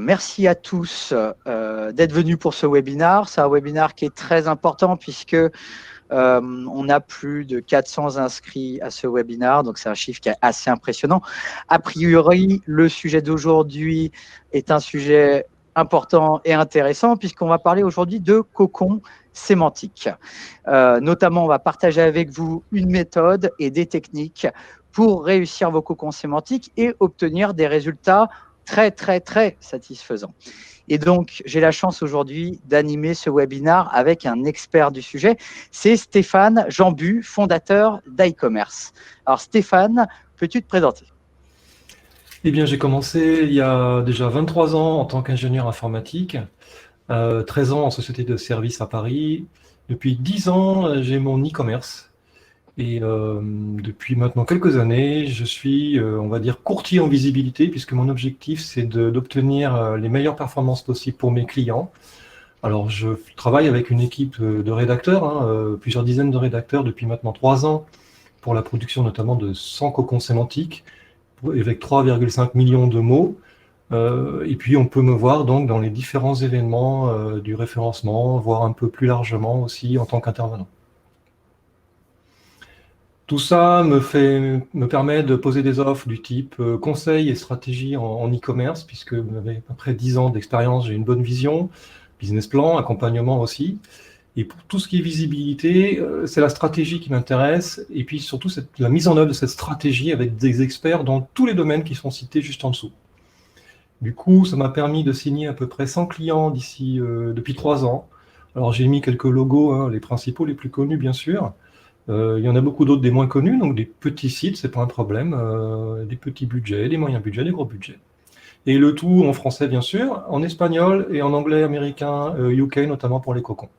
merci à tous d'être venus pour ce webinaire. C'est un webinaire qui est très important puisque on a plus de 400 inscrits à ce webinaire, donc c'est un chiffre qui est assez impressionnant. A priori, le sujet d'aujourd'hui est un sujet important et intéressant puisqu'on va parler aujourd'hui de cocon sémantique. Notamment, on va partager avec vous une méthode et des techniques pour réussir vos cocons sémantiques et obtenir des résultats très satisfaisants. Et donc, j'ai la chance aujourd'hui d'animer ce webinaire avec un expert du sujet. C'est Stéphane Jambu, fondateur d'iCommerce. Alors Stéphane, peux-tu te présenter? Eh bien, j'ai commencé il y a déjà 23 ans en tant qu'ingénieur informatique, 13 ans en société de services à Paris. Depuis 10 ans, j'ai mon e-commerce. Et depuis maintenant quelques années, je suis, on va dire, courtier en visibilité, puisque mon objectif, c'est d'obtenir les meilleures performances possibles pour mes clients. Alors, je travaille avec une équipe de rédacteurs, plusieurs dizaines de rédacteurs depuis maintenant 3 ans, pour la production notamment de 100 cocons sémantiques, avec 3,5 millions de mots. Et puis, on peut me voir donc dans les différents événements du référencement, voire un peu plus largement aussi en tant qu'intervenant. Tout ça me permet de poser des offres du type conseil et stratégie en e-commerce, puisque avec à peu près 10 ans d'expérience, j'ai une bonne vision, business plan, accompagnement aussi. Et pour tout ce qui est visibilité, c'est la stratégie qui m'intéresse, et puis surtout la mise en œuvre de cette stratégie avec des experts dans tous les domaines qui sont cités juste en dessous. Du coup, ça m'a permis de signer à peu près 100 clients depuis 3 ans. Alors j'ai mis quelques logos, les principaux, les plus connus bien sûr. Il y en a beaucoup d'autres des moins connus, donc des petits sites, c'est pas un problème, des petits budgets, des moyens budgets, des gros budgets. Et le tout en français bien sûr, en espagnol et en anglais américain, UK notamment pour les cocons.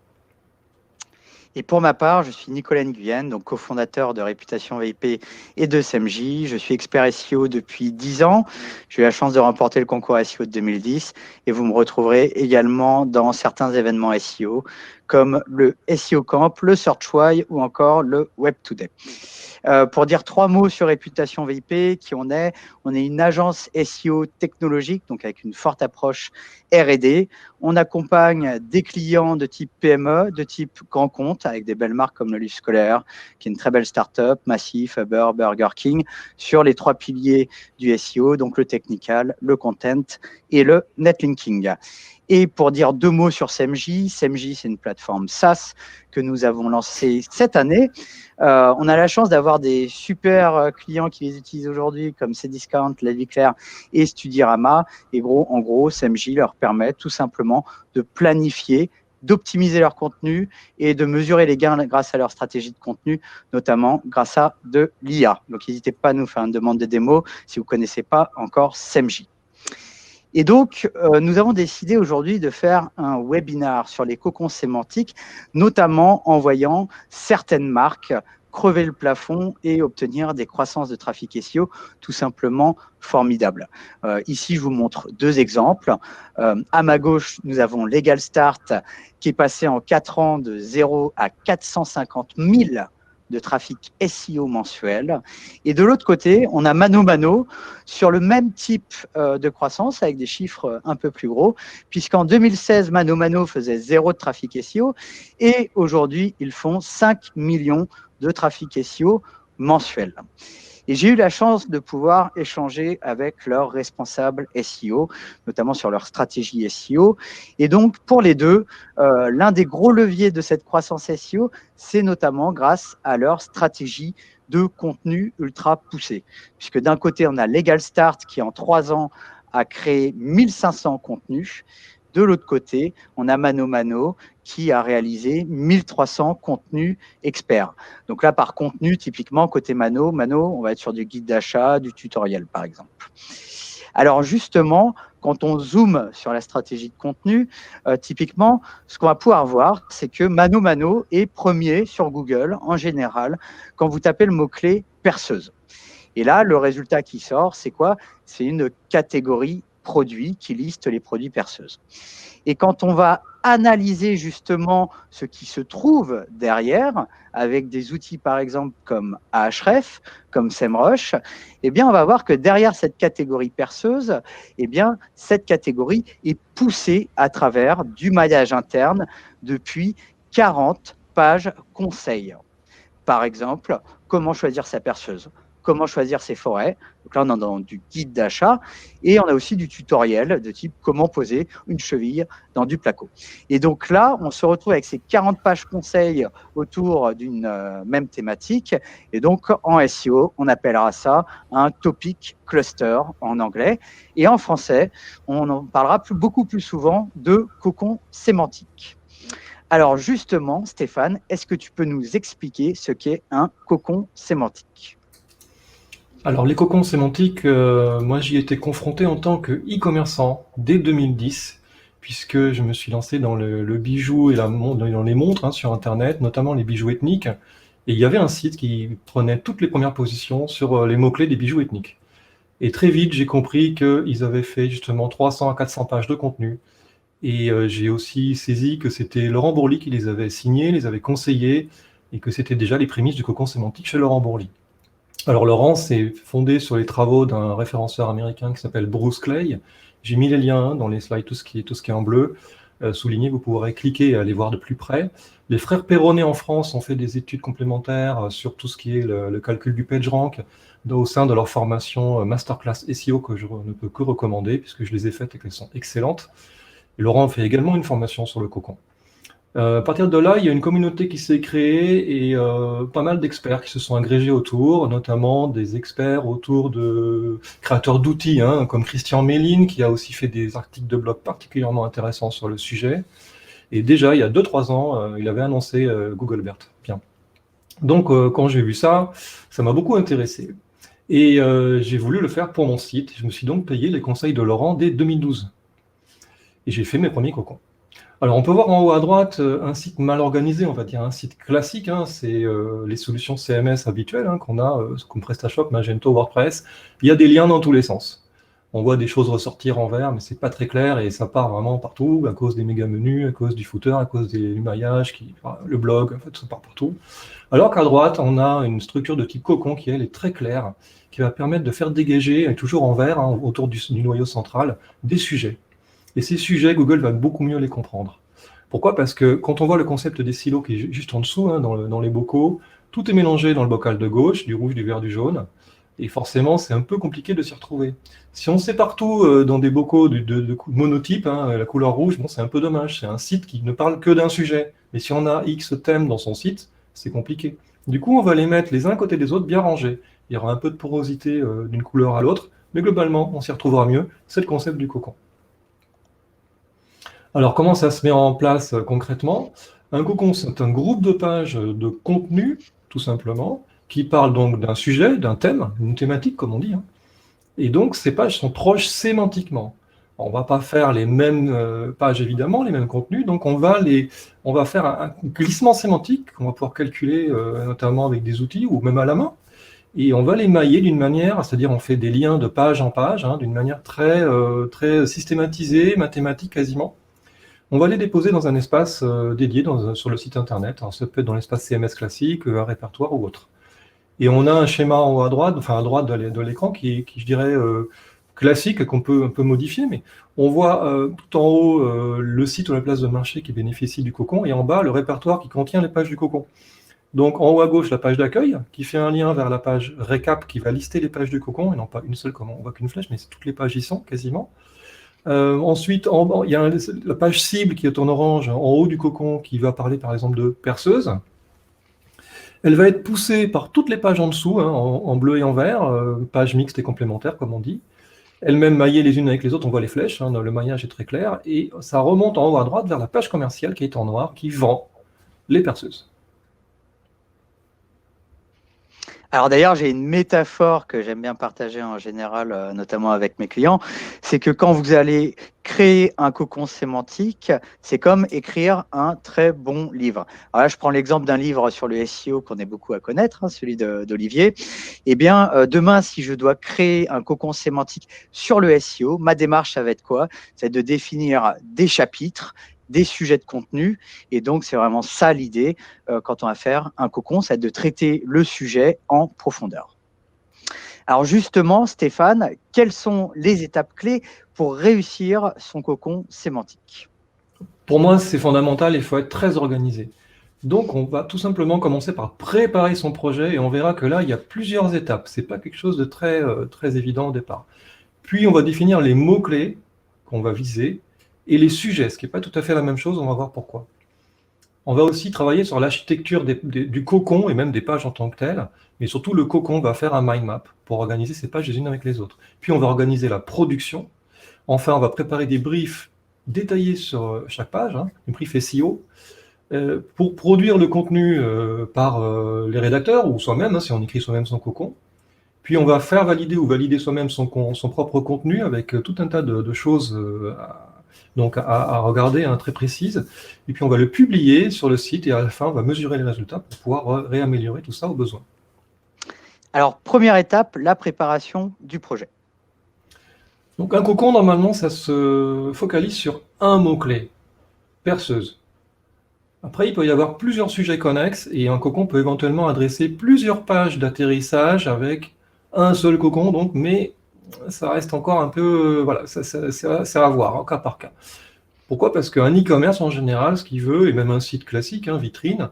Et pour ma part, je suis Nicolas Nguyen, donc cofondateur de Réputation VIP et de SMJ. Je suis expert SEO depuis 10 ans. J'ai eu la chance de remporter le concours SEO de 2010 et vous me retrouverez également dans certains événements SEO comme le SEO Camp, le Searchway ou encore le Web Today. Pour dire 3 mots sur Réputation VIP, qui on est une agence SEO technologique, donc avec une forte approche R&D. On accompagne des clients de type PME, de type grand compte, avec des belles marques comme le Livre Scolaire, qui est une très belle start-up, Massif, Uber, Burger King, sur les 3 piliers du SEO, donc le technical, le content et le netlinking. Et pour dire 2 mots sur SMJ, SMJ, c'est une plateforme SaaS que nous avons lancée cette année. On a la chance d'avoir des super clients qui les utilisent aujourd'hui, comme Cdiscount, La Vie Claire et Studirama. Et en gros, SMJ leur permet tout simplement de planifier, d'optimiser leur contenu et de mesurer les gains grâce à leur stratégie de contenu, notamment grâce à de l'IA. Donc, n'hésitez pas à nous faire une demande de démo si vous ne connaissez pas encore SMJ. Et donc, nous avons décidé aujourd'hui de faire un webinaire sur les cocons sémantiques, notamment en voyant certaines marques crever le plafond et obtenir des croissances de trafic SEO tout simplement formidables. Ici, je vous montre 2 exemples. À ma gauche, nous avons Legal Start qui est passé en 4 ans de 0 à 450 000 de trafic SEO mensuel. Et de l'autre côté, on a Mano Mano sur le même type de croissance avec des chiffres un peu plus gros, puisqu'en 2016, Mano Mano faisait 0 de trafic SEO et aujourd'hui, ils font 5 millions de trafic SEO mensuel. Et j'ai eu la chance de pouvoir échanger avec leurs responsables SEO, notamment sur leur stratégie SEO. Et donc, pour les deux, l'un des gros leviers de cette croissance SEO, c'est notamment grâce à leur stratégie de contenu ultra poussé. Puisque d'un côté, on a Legal Start qui, en 3 ans, a créé 1500 contenus. De l'autre côté, on a Mano Mano qui a réalisé 1300 contenus experts. Donc là, par contenu, typiquement, côté Mano, on va être sur du guide d'achat, du tutoriel, par exemple. Alors justement, quand on zoome sur la stratégie de contenu, typiquement, ce qu'on va pouvoir voir, c'est que Mano Mano est premier sur Google, en général, quand vous tapez le mot-clé « perceuse ». Et là, le résultat qui sort, c'est quoi? C'est une catégorie produits qui listent les produits perceuses. Et quand on va analyser justement ce qui se trouve derrière, avec des outils par exemple comme Ahref, comme SEMrush, eh bien on va voir que derrière cette catégorie perceuse, eh bien cette catégorie est poussée à travers du maillage interne depuis 40 pages conseils. Par exemple, comment choisir sa perceuse, comment choisir ses forêts. Donc là, on est dans du guide d'achat et on a aussi du tutoriel de type comment poser une cheville dans du placo. Et donc là, on se retrouve avec ces 40 pages conseils autour d'une même thématique. Et donc en SEO, on appellera ça un topic cluster en anglais. Et en français, on en parlera beaucoup plus souvent de cocon sémantique. Alors justement, Stéphane, est-ce que tu peux nous expliquer ce qu'est un cocon sémantique? Alors les cocons sémantiques, moi j'y ai été confronté en tant que e-commerçant dès 2010, puisque je me suis lancé dans le bijou et dans les montres sur Internet, notamment les bijoux ethniques. Et il y avait un site qui prenait toutes les premières positions sur les mots-clés des bijoux ethniques. Et très vite, j'ai compris qu'ils avaient fait justement 300 à 400 pages de contenu. Et j'ai aussi saisi que c'était Laurent Bourly qui les avait signés, les avait conseillés, et que c'était déjà les prémices du cocon sémantique chez Laurent Bourly. Alors Laurent s'est fondé sur les travaux d'un référenceur américain qui s'appelle Bruce Clay. J'ai mis les liens dans les slides, tout ce qui est en bleu, souligné, vous pourrez cliquer et aller voir de plus près. Les frères Perronnet en France ont fait des études complémentaires sur tout ce qui est le calcul du PageRank au sein de leur formation Masterclass SEO que je ne peux que recommander puisque je les ai faites et qu'elles sont excellentes. Et Laurent fait également une formation sur le cocon. À partir de là, il y a une communauté qui s'est créée et pas mal d'experts qui se sont agrégés autour, notamment des experts autour de créateurs d'outils, comme Christian Méline, qui a aussi fait des articles de blog particulièrement intéressants sur le sujet. Et déjà, il y a 2-3 ans, il avait annoncé Googlebert. Bien. Donc, quand j'ai vu ça, ça m'a beaucoup intéressé. Et j'ai voulu le faire pour mon site. Je me suis donc payé les conseils de Laurent dès 2012. Et j'ai fait mes premiers cocons. Alors, on peut voir en haut à droite un site mal organisé, on va dire un site classique. C'est les solutions CMS habituelles qu'on a, comme PrestaShop, Magento, WordPress. Il y a des liens dans tous les sens. On voit des choses ressortir en vert, mais c'est pas très clair et ça part vraiment partout à cause des méga menus, à cause du footer, à cause du maillage, le blog, en fait, ça part partout. Alors qu'à droite, on a une structure de type cocon qui, elle, est très claire, qui va permettre de faire dégager, toujours en vert, autour du noyau central, des sujets. Et ces sujets, Google va beaucoup mieux les comprendre. Pourquoi? Parce que quand on voit le concept des silos qui est juste en dessous, dans les bocaux, tout est mélangé dans le bocal de gauche, du rouge, du vert, du jaune, et forcément, c'est un peu compliqué de s'y retrouver. Si on sépare tout dans des bocaux de monotype, la couleur rouge, bon, c'est un peu dommage, c'est un site qui ne parle que d'un sujet. Mais si on a X thèmes dans son site, c'est compliqué. Du coup, on va les mettre les uns à côté des autres, bien rangés. Il y aura un peu de porosité d'une couleur à l'autre, mais globalement, on s'y retrouvera mieux. C'est le concept du cocon. Alors, comment ça se met en place concrètement? Un cocon, c'est un groupe de pages de contenu, tout simplement, qui parle donc d'un sujet, d'un thème, une thématique, comme on dit. Et donc, ces pages sont proches sémantiquement. On ne va pas faire les mêmes pages, évidemment, les mêmes contenus, donc on va faire un glissement sémantique qu'on va pouvoir calculer, notamment avec des outils ou même à la main. Et on va les mailler d'une manière, c'est-à-dire on fait des liens de page en page, d'une manière très systématisée, mathématique quasiment. On va les déposer dans un espace dédié sur le site internet. Alors, ça peut être dans l'espace CMS classique, un répertoire ou autre. Et on a un schéma en haut à droite, enfin à droite de l'écran, qui je dirais, classique, qu'on peut un peu modifier, mais on voit tout en haut le site ou la place de marché qui bénéficie du cocon, et en bas le répertoire qui contient les pages du cocon. Donc en haut à gauche, la page d'accueil, qui fait un lien vers la page récap qui va lister les pages du cocon, et non pas une seule, comme on voit qu'une flèche, mais toutes les pages y sont quasiment. Ensuite, il y a la page cible qui est en orange, en haut du cocon, qui va parler par exemple de perceuse. Elle va être poussée par toutes les pages en dessous, en bleu et en vert, pages mixtes et complémentaires, comme on dit. Elles-mêmes maillées les unes avec les autres, on voit les flèches, le maillage est très clair, et ça remonte en haut à droite vers la page commerciale qui est en noir, qui vend les perceuses. Alors d'ailleurs, j'ai une métaphore que j'aime bien partager en général, notamment avec mes clients, c'est que quand vous allez créer un cocon sémantique, c'est comme écrire un très bon livre. Alors là, je prends l'exemple d'un livre sur le SEO qu'on est beaucoup à connaître, hein, celui d'Olivier. Eh bien, demain, si je dois créer un cocon sémantique sur le SEO, ma démarche, ça va être quoi? C'est de définir des chapitres, des sujets de contenu. Et donc, c'est vraiment ça l'idée quand on va faire un cocon, c'est de traiter le sujet en profondeur. Alors justement, Stéphane, quelles sont les étapes clés pour réussir son cocon sémantique? Pour moi, c'est fondamental, il faut être très organisé. Donc, on va tout simplement commencer par préparer son projet et on verra que là, il y a plusieurs étapes. C'est pas quelque chose de très évident au départ. Puis, on va définir les mots-clés qu'on va viser et les sujets, ce qui n'est pas tout à fait la même chose, on va voir pourquoi. On va aussi travailler sur l'architecture du cocon et même des pages en tant que telles, mais surtout le cocon va faire un mind map pour organiser ces pages les unes avec les autres. Puis, on va organiser la production. Enfin, on va préparer des briefs détaillés sur chaque page, hein, une brief SEO, pour produire le contenu par les rédacteurs ou soi-même, hein, si on écrit soi-même son cocon. Puis on va faire valider ou valider soi-même son propre contenu avec tout un tas de choses à regarder, hein, très précises. Et puis on va le publier sur le site et à la fin on va mesurer les résultats pour pouvoir réaméliorer tout ça au besoin. Alors, première étape, la préparation du projet. Donc un cocon, normalement, ça se focalise sur un mot-clé, perceuse. Après, il peut y avoir plusieurs sujets connexes et un cocon peut éventuellement adresser plusieurs pages d'atterrissage avec un seul cocon, donc, mais ça reste encore un peu, voilà, c'est à voir, hein, cas par cas. Pourquoi? Parce qu'un e-commerce, en général, ce qu'il veut, et même un site classique, hein, vitrine,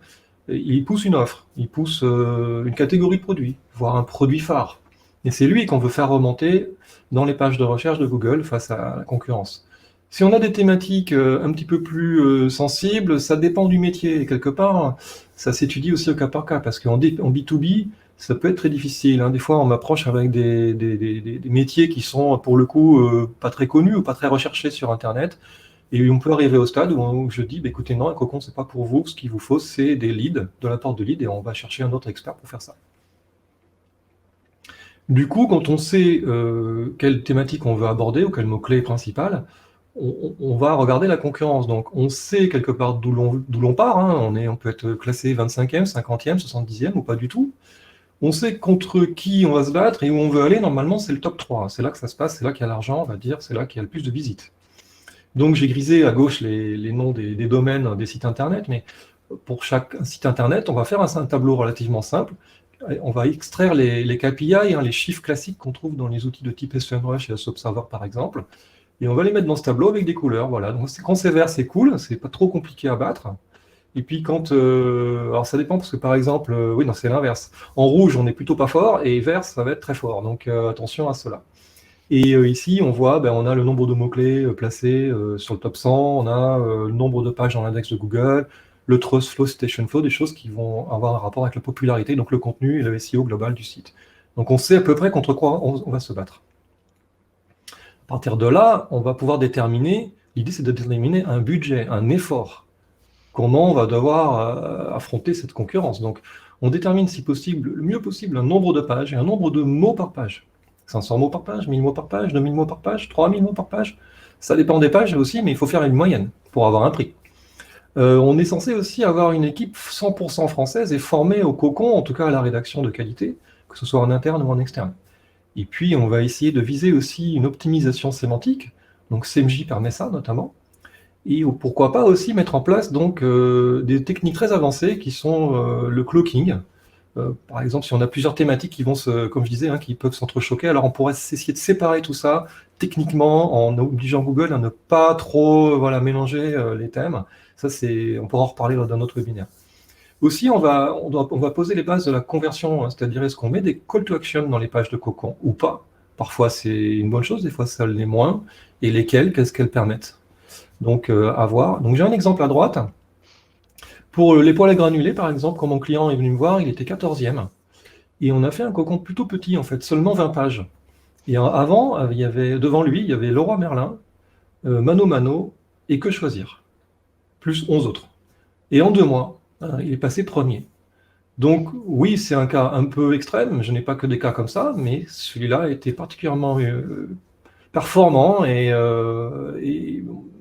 il pousse une offre, il pousse une catégorie de produits, voire un produit phare. Et c'est lui qu'on veut faire remonter dans les pages de recherche de Google face à la concurrence. Si on a des thématiques un petit peu plus sensibles, ça dépend du métier. Et quelque part, ça s'étudie aussi au cas par cas, parce qu'en B2B, ça peut être très difficile, hein. Des fois, on m'approche avec des métiers qui sont, pour le coup, pas très connus ou pas très recherchés sur Internet. Et on peut arriver au stade où je dis, bah, écoutez, non, un cocon, c'est pas pour vous. Ce qu'il vous faut, c'est des leads, de la porte de leads, et on va chercher un autre expert pour faire ça. Du coup, quand on sait quelle thématique on veut aborder ou quel mot-clé principal, on va regarder la concurrence. Donc, on sait quelque part d'où l'on part, hein. On peut être classé 25e, 50e, 70e ou pas du tout. On sait contre qui on va se battre et où on veut aller. Normalement, c'est le top 3. C'est là que ça se passe, c'est là qu'il y a l'argent, on va dire, c'est là qu'il y a le plus de visites. Donc, j'ai grisé à gauche les noms des domaines des sites internet, mais pour chaque site internet, on va faire un tableau relativement simple. On va extraire les KPI, hein, les chiffres classiques qu'on trouve dans les outils de type SEMrush et SEObserver par exemple, et on va les mettre dans ce tableau avec des couleurs. Voilà. Donc quand c'est vert, c'est cool, c'est pas trop compliqué à battre. Et puis quand, alors ça dépend parce que par exemple, oui, non, c'est l'inverse. En rouge, on est plutôt pas fort, et vert, ça va être très fort. Donc attention à cela. Et ici, on voit, ben, on a le nombre de mots-clés placés sur le top 100, on a le nombre de pages dans l'index de Google, le Trust Flow, Citation Flow, des choses qui vont avoir un rapport avec la popularité, donc le contenu et le SEO global du site. Donc on sait à peu près contre quoi on va se battre. À partir de là, on va pouvoir déterminer, l'idée c'est de déterminer un budget, un effort. Comment on va devoir affronter cette concurrence. Donc on détermine si possible, le mieux possible, un nombre de pages et un nombre de mots par page. 500 mots par page, 1000 mots par page, 2000 mots par page, 3000 mots par page. Ça dépend des pages aussi, mais il faut faire une moyenne pour avoir un prix. On est censé aussi avoir une équipe 100% française et formée au cocon, en tout cas à la rédaction de qualité, que ce soit en interne ou en externe. Et puis on va essayer de viser aussi une optimisation sémantique, donc SEMJ permet ça notamment, et pourquoi pas aussi mettre en place donc des techniques très avancées qui sont le cloaking. Par exemple, si on a plusieurs thématiques qui vont comme je disais, hein, qui peuvent s'entrechoquer, alors on pourrait essayer de séparer tout ça techniquement en obligeant Google à ne pas trop voilà, mélanger les thèmes. Ça, on pourra en reparler dans notre webinaire. Aussi, on va poser les bases de la conversion, hein, c'est-à-dire est-ce qu'on met des call to action dans les pages de cocon ou pas. Parfois, c'est une bonne chose, des fois, ça l'est moins. Et lesquelles, qu'est-ce qu'elles permettent. Donc, à voir. Donc, j'ai un exemple à droite. Pour les poils à granulés, par exemple, quand mon client est venu me voir, il était 14e. Et on a fait un cocon plutôt petit, en fait, seulement 20 pages. Et avant, devant lui, il y avait Leroy Merlin, Mano Mano et Que Choisir, plus 11 autres. Et en 2 mois, il est passé premier. Donc oui, c'est un cas un peu extrême, je n'ai pas que des cas comme ça, mais celui-là a été particulièrement performant et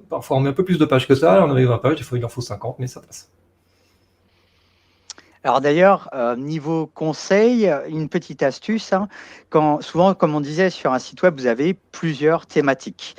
parfois on met un peu plus de pages que ça, on avait 20 pages, des fois il en faut 50, mais ça passe. Alors d'ailleurs, niveau conseil, une petite astuce, hein, souvent, comme on disait, sur un site web, vous avez plusieurs thématiques.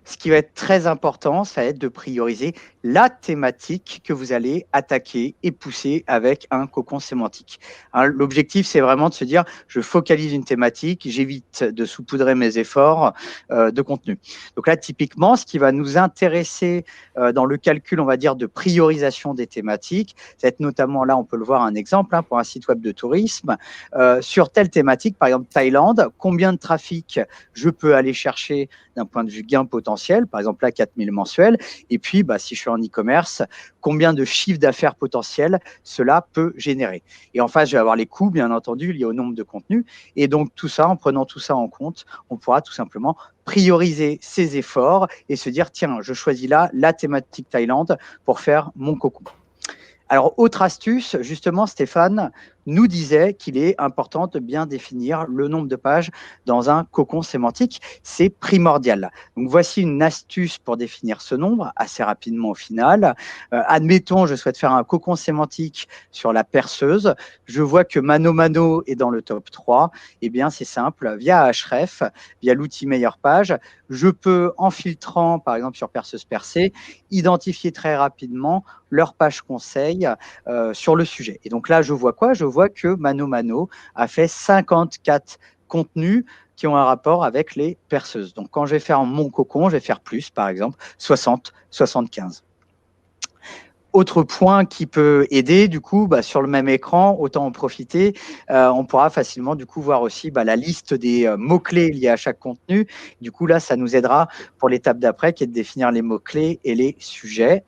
Ce qui va être très important, ça va être de prioriser la thématique que vous allez attaquer et pousser avec un cocon sémantique. Hein, l'objectif, c'est vraiment de se dire, je focalise une thématique, j'évite de saupoudrer mes efforts de contenu. Donc là, typiquement, ce qui va nous intéresser dans le calcul, on va dire, de priorisation des thématiques, ça va être notamment, là, on peut le voir, un exemple pour un site web de tourisme. Sur telle thématique, par exemple Thaïlande, combien de trafic je peux aller chercher d'un point de vue gain potentiel, par exemple là 4000 mensuels, et puis si je suis en e-commerce, combien de chiffre d'affaires potentiel cela peut générer. Et en face, je vais avoir les coûts, bien entendu, liés au nombre de contenus. Et donc tout ça, en prenant tout ça en compte, on pourra tout simplement prioriser ses efforts et se dire, tiens, je choisis là la thématique Thaïlande pour faire mon cocon. Alors, autre astuce, justement, Stéphane nous disait qu'il est important de bien définir le nombre de pages dans un cocon sémantique. C'est primordial. Donc, voici une astuce pour définir ce nombre assez rapidement au final. Admettons, je souhaite faire un cocon sémantique sur la perceuse. Je vois que Mano Mano est dans le top 3. Eh bien, c'est simple. Via Ahref, via l'outil meilleure page, je peux, en filtrant, par exemple, sur perceuse percée, identifier très rapidement leur page conseil sur le sujet. Et donc là, je vois quoi? Je vois que Mano Mano a fait 54 contenus qui ont un rapport avec les perceuses. Donc quand je vais faire mon cocon, je vais faire plus, par exemple, 60, 75. Autre point qui peut aider, du coup, sur le même écran, autant en profiter, on pourra facilement, du coup, voir aussi la liste des mots-clés liés à chaque contenu. Du coup, là, ça nous aidera pour l'étape d'après, qui est de définir les mots-clés et les sujets.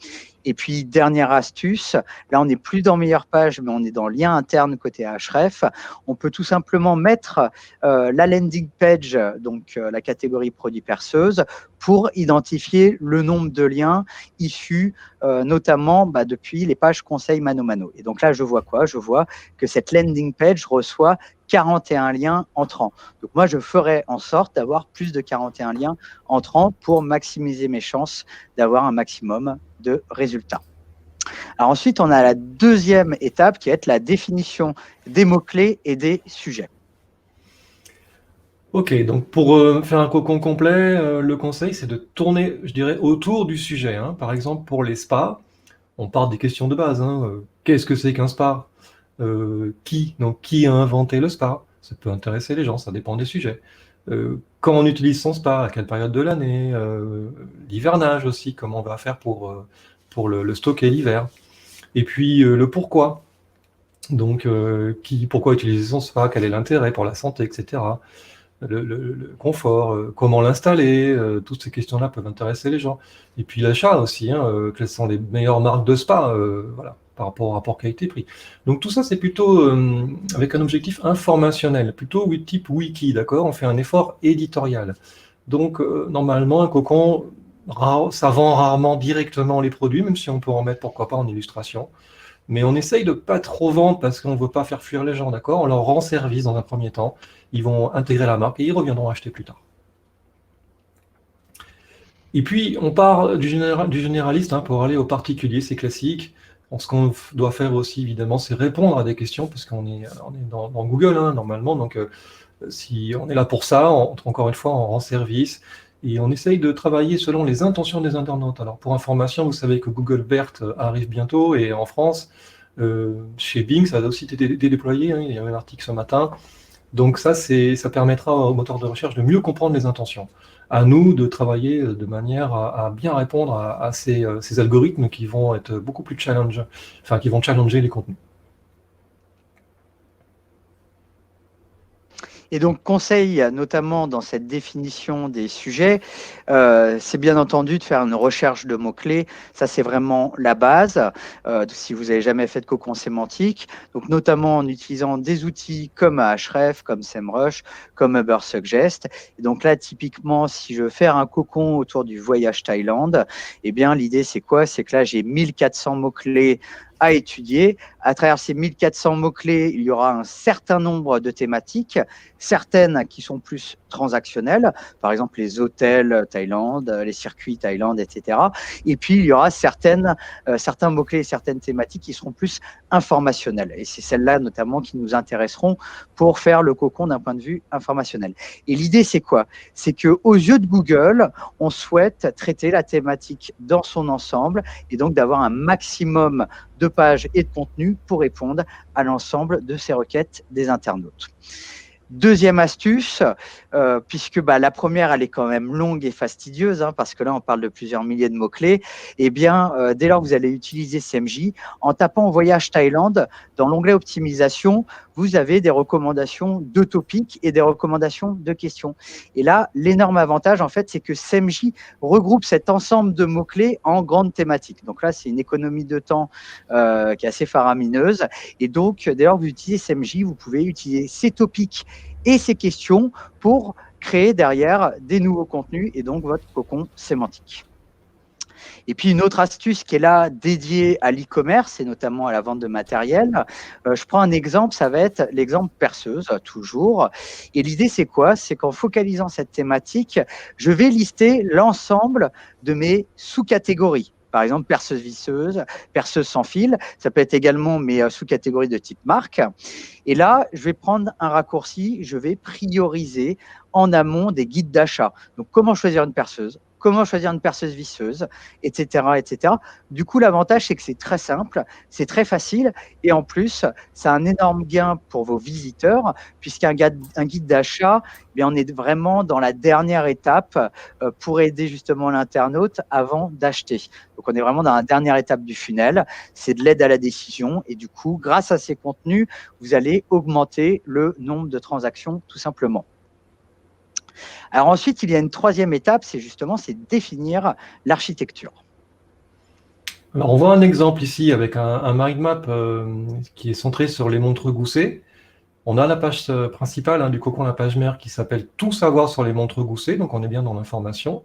Et puis, dernière astuce, là, on n'est plus dans meilleure page, mais on est dans lien interne côté Ahref. On peut tout simplement mettre la landing page, donc la catégorie produit perceuse, pour identifier le nombre de liens issus notamment depuis les pages conseils Mano Mano. Et donc là, je vois quoi? Je vois que cette landing page reçoit 41 liens entrants. Donc moi, je ferai en sorte d'avoir plus de 41 liens entrants pour maximiser mes chances d'avoir un maximum de résultats. Alors ensuite, on a la deuxième étape qui va être la définition des mots-clés et des sujets. Ok, donc pour faire un cocon complet, le conseil c'est de tourner, je dirais, autour du sujet. Hein. Par exemple, pour les spas, on part des questions de base. Hein. Qu'est-ce que c'est qu'un spa? Donc, qui a inventé le spa? Ça peut intéresser les gens, ça dépend des sujets. Quand on utilise son spa, à quelle période de l'année? L'hivernage aussi, comment on va faire pour le stocker l'hiver. Et puis le pourquoi. Donc, pourquoi utiliser son spa? Quel est l'intérêt pour la santé, etc. Le confort, comment l'installer, toutes ces questions-là peuvent intéresser les gens. Et puis l'achat aussi, hein, quelles sont les meilleures marques de spa, voilà, par rapport au rapport qualité-prix. Donc tout ça, c'est plutôt avec un objectif informationnel, plutôt type wiki, d'accord? On fait un effort éditorial. Donc normalement, un cocon, ça vend rarement directement les produits, même si on peut en mettre, pourquoi pas, en illustration. Mais on essaye de pas trop vendre parce qu'on ne veut pas faire fuir les gens, d'accord? On leur rend service dans un premier temps. Ils vont intégrer la marque et ils reviendront acheter plus tard. Et puis, on part du généraliste pour aller au particulier, c'est classique. Ce qu'on doit faire aussi, évidemment, c'est répondre à des questions, parce qu'on est dans Google, normalement. Donc, si on est là pour ça, encore une fois, on rend service. Et on essaye de travailler selon les intentions des internautes. Alors, pour information, vous savez que Google BERT arrive bientôt, et en France, chez Bing, ça a aussi été déployé. Il y a eu un article ce matin. Donc ça permettra au moteur de recherche de mieux comprendre les intentions. À nous de travailler de manière à bien répondre à ces algorithmes qui vont être beaucoup plus qui vont challenger les contenus. Et donc, conseil, notamment dans cette définition des sujets, c'est bien entendu de faire une recherche de mots-clés. Ça, c'est vraiment la base, si vous n'avez jamais fait de cocon sémantique. Donc, notamment en utilisant des outils comme Ahref, comme SEMrush, comme Ubersuggest. Et donc là, typiquement, si je veux faire un cocon autour du voyage Thaïlande, eh bien, l'idée, c'est quoi? C'est que là, j'ai 1400 mots-clés à étudier. À travers ces 1400 mots-clés, il y aura un certain nombre de thématiques, certaines qui sont plus transactionnelles, par exemple les hôtels Thaïlande, les circuits Thaïlande, etc. Et puis, il y aura certains mots-clés et certaines thématiques qui seront plus informationnelles. Et c'est celles-là notamment qui nous intéresseront pour faire le cocon d'un point de vue informationnel. Et l'idée, c'est quoi? C'est qu'aux yeux de Google, on souhaite traiter la thématique dans son ensemble et donc d'avoir un maximum de pages et de contenus pour répondre à l'ensemble de ces requêtes des internautes. Deuxième astuce, puisque la première, elle est quand même longue et fastidieuse, parce que là, on parle de plusieurs milliers de mots-clés, eh bien, dès lors que vous allez utiliser SEMJ, en tapant « Voyage Thaïlande », dans l'onglet « Optimisation », vous avez des recommandations de topics et des recommandations de questions. Et là, l'énorme avantage, en fait, c'est que SEMJ regroupe cet ensemble de mots-clés en grandes thématiques. Donc là, c'est une économie de temps qui est assez faramineuse. Et donc, dès lors que vous utilisez SEMJ, vous pouvez utiliser ces topics et ces questions pour créer derrière des nouveaux contenus et donc votre cocon sémantique. Et puis, une autre astuce qui est là dédiée à l'e-commerce et notamment à la vente de matériel. Je prends un exemple, ça va être l'exemple perceuse, toujours. Et l'idée, c'est quoi? C'est qu'en focalisant cette thématique, je vais lister l'ensemble de mes sous-catégories. Par exemple, perceuse visseuse, perceuse sans fil. Ça peut être également mes sous-catégories de type marque. Et là, je vais prendre un raccourci, je vais prioriser en amont des guides d'achat. Donc, comment choisir une perceuse? Comment choisir une perceuse visseuse, etc., etc. Du coup, l'avantage, c'est que c'est très simple, c'est très facile et en plus, ça a un énorme gain pour vos visiteurs puisqu'un guide d'achat, on est vraiment dans la dernière étape pour aider justement l'internaute avant d'acheter. Donc, on est vraiment dans la dernière étape du funnel, c'est de l'aide à la décision et du coup, grâce à ces contenus, vous allez augmenter le nombre de transactions tout simplement. Alors ensuite, il y a une troisième étape, c'est définir l'architecture. Alors, on voit un exemple ici avec un mind map qui est centré sur les montres Gousset. On a la page principale du cocon, la page mère qui s'appelle « Tout savoir sur les montres Gousset », donc on est bien dans l'information.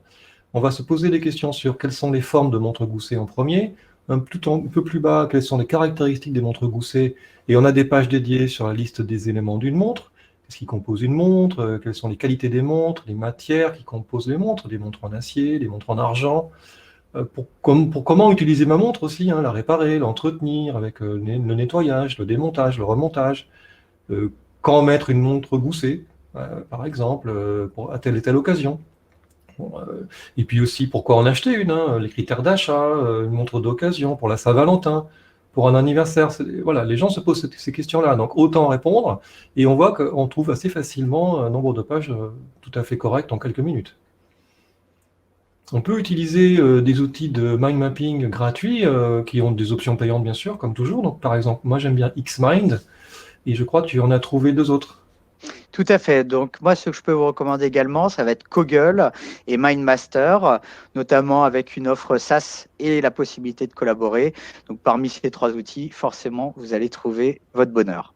On va se poser des questions sur quelles sont les formes de montres Gousset en premier, un peu plus bas, quelles sont les caractéristiques des montres Gousset, et on a des pages dédiées sur la liste des éléments d'une montre. Qu'est-ce qui compose une montre? Quelles sont les qualités des montres, les matières qui composent les montres, des montres en acier, des montres en argent, pour comment utiliser ma montre aussi, la réparer, l'entretenir avec le nettoyage, le démontage, le remontage, quand mettre une montre Gousset, par exemple, à telle et telle occasion. Bon, et puis aussi, pourquoi en acheter une, les critères d'achat, une montre d'occasion pour la Saint-Valentin, pour un anniversaire. Voilà, les gens se posent ces questions-là, donc autant répondre, et on voit qu'on trouve assez facilement un nombre de pages tout à fait correct en quelques minutes. On peut utiliser des outils de mind mapping gratuits qui ont des options payantes, bien sûr, comme toujours. Donc, par exemple, moi, j'aime bien Xmind, et je crois que tu en as trouvé 2 autres. Tout à fait. Donc, moi, ce que je peux vous recommander également, ça va être Koggle et MindMaster, notamment avec une offre SaaS et la possibilité de collaborer. Donc, parmi ces 3 outils, forcément, vous allez trouver votre bonheur.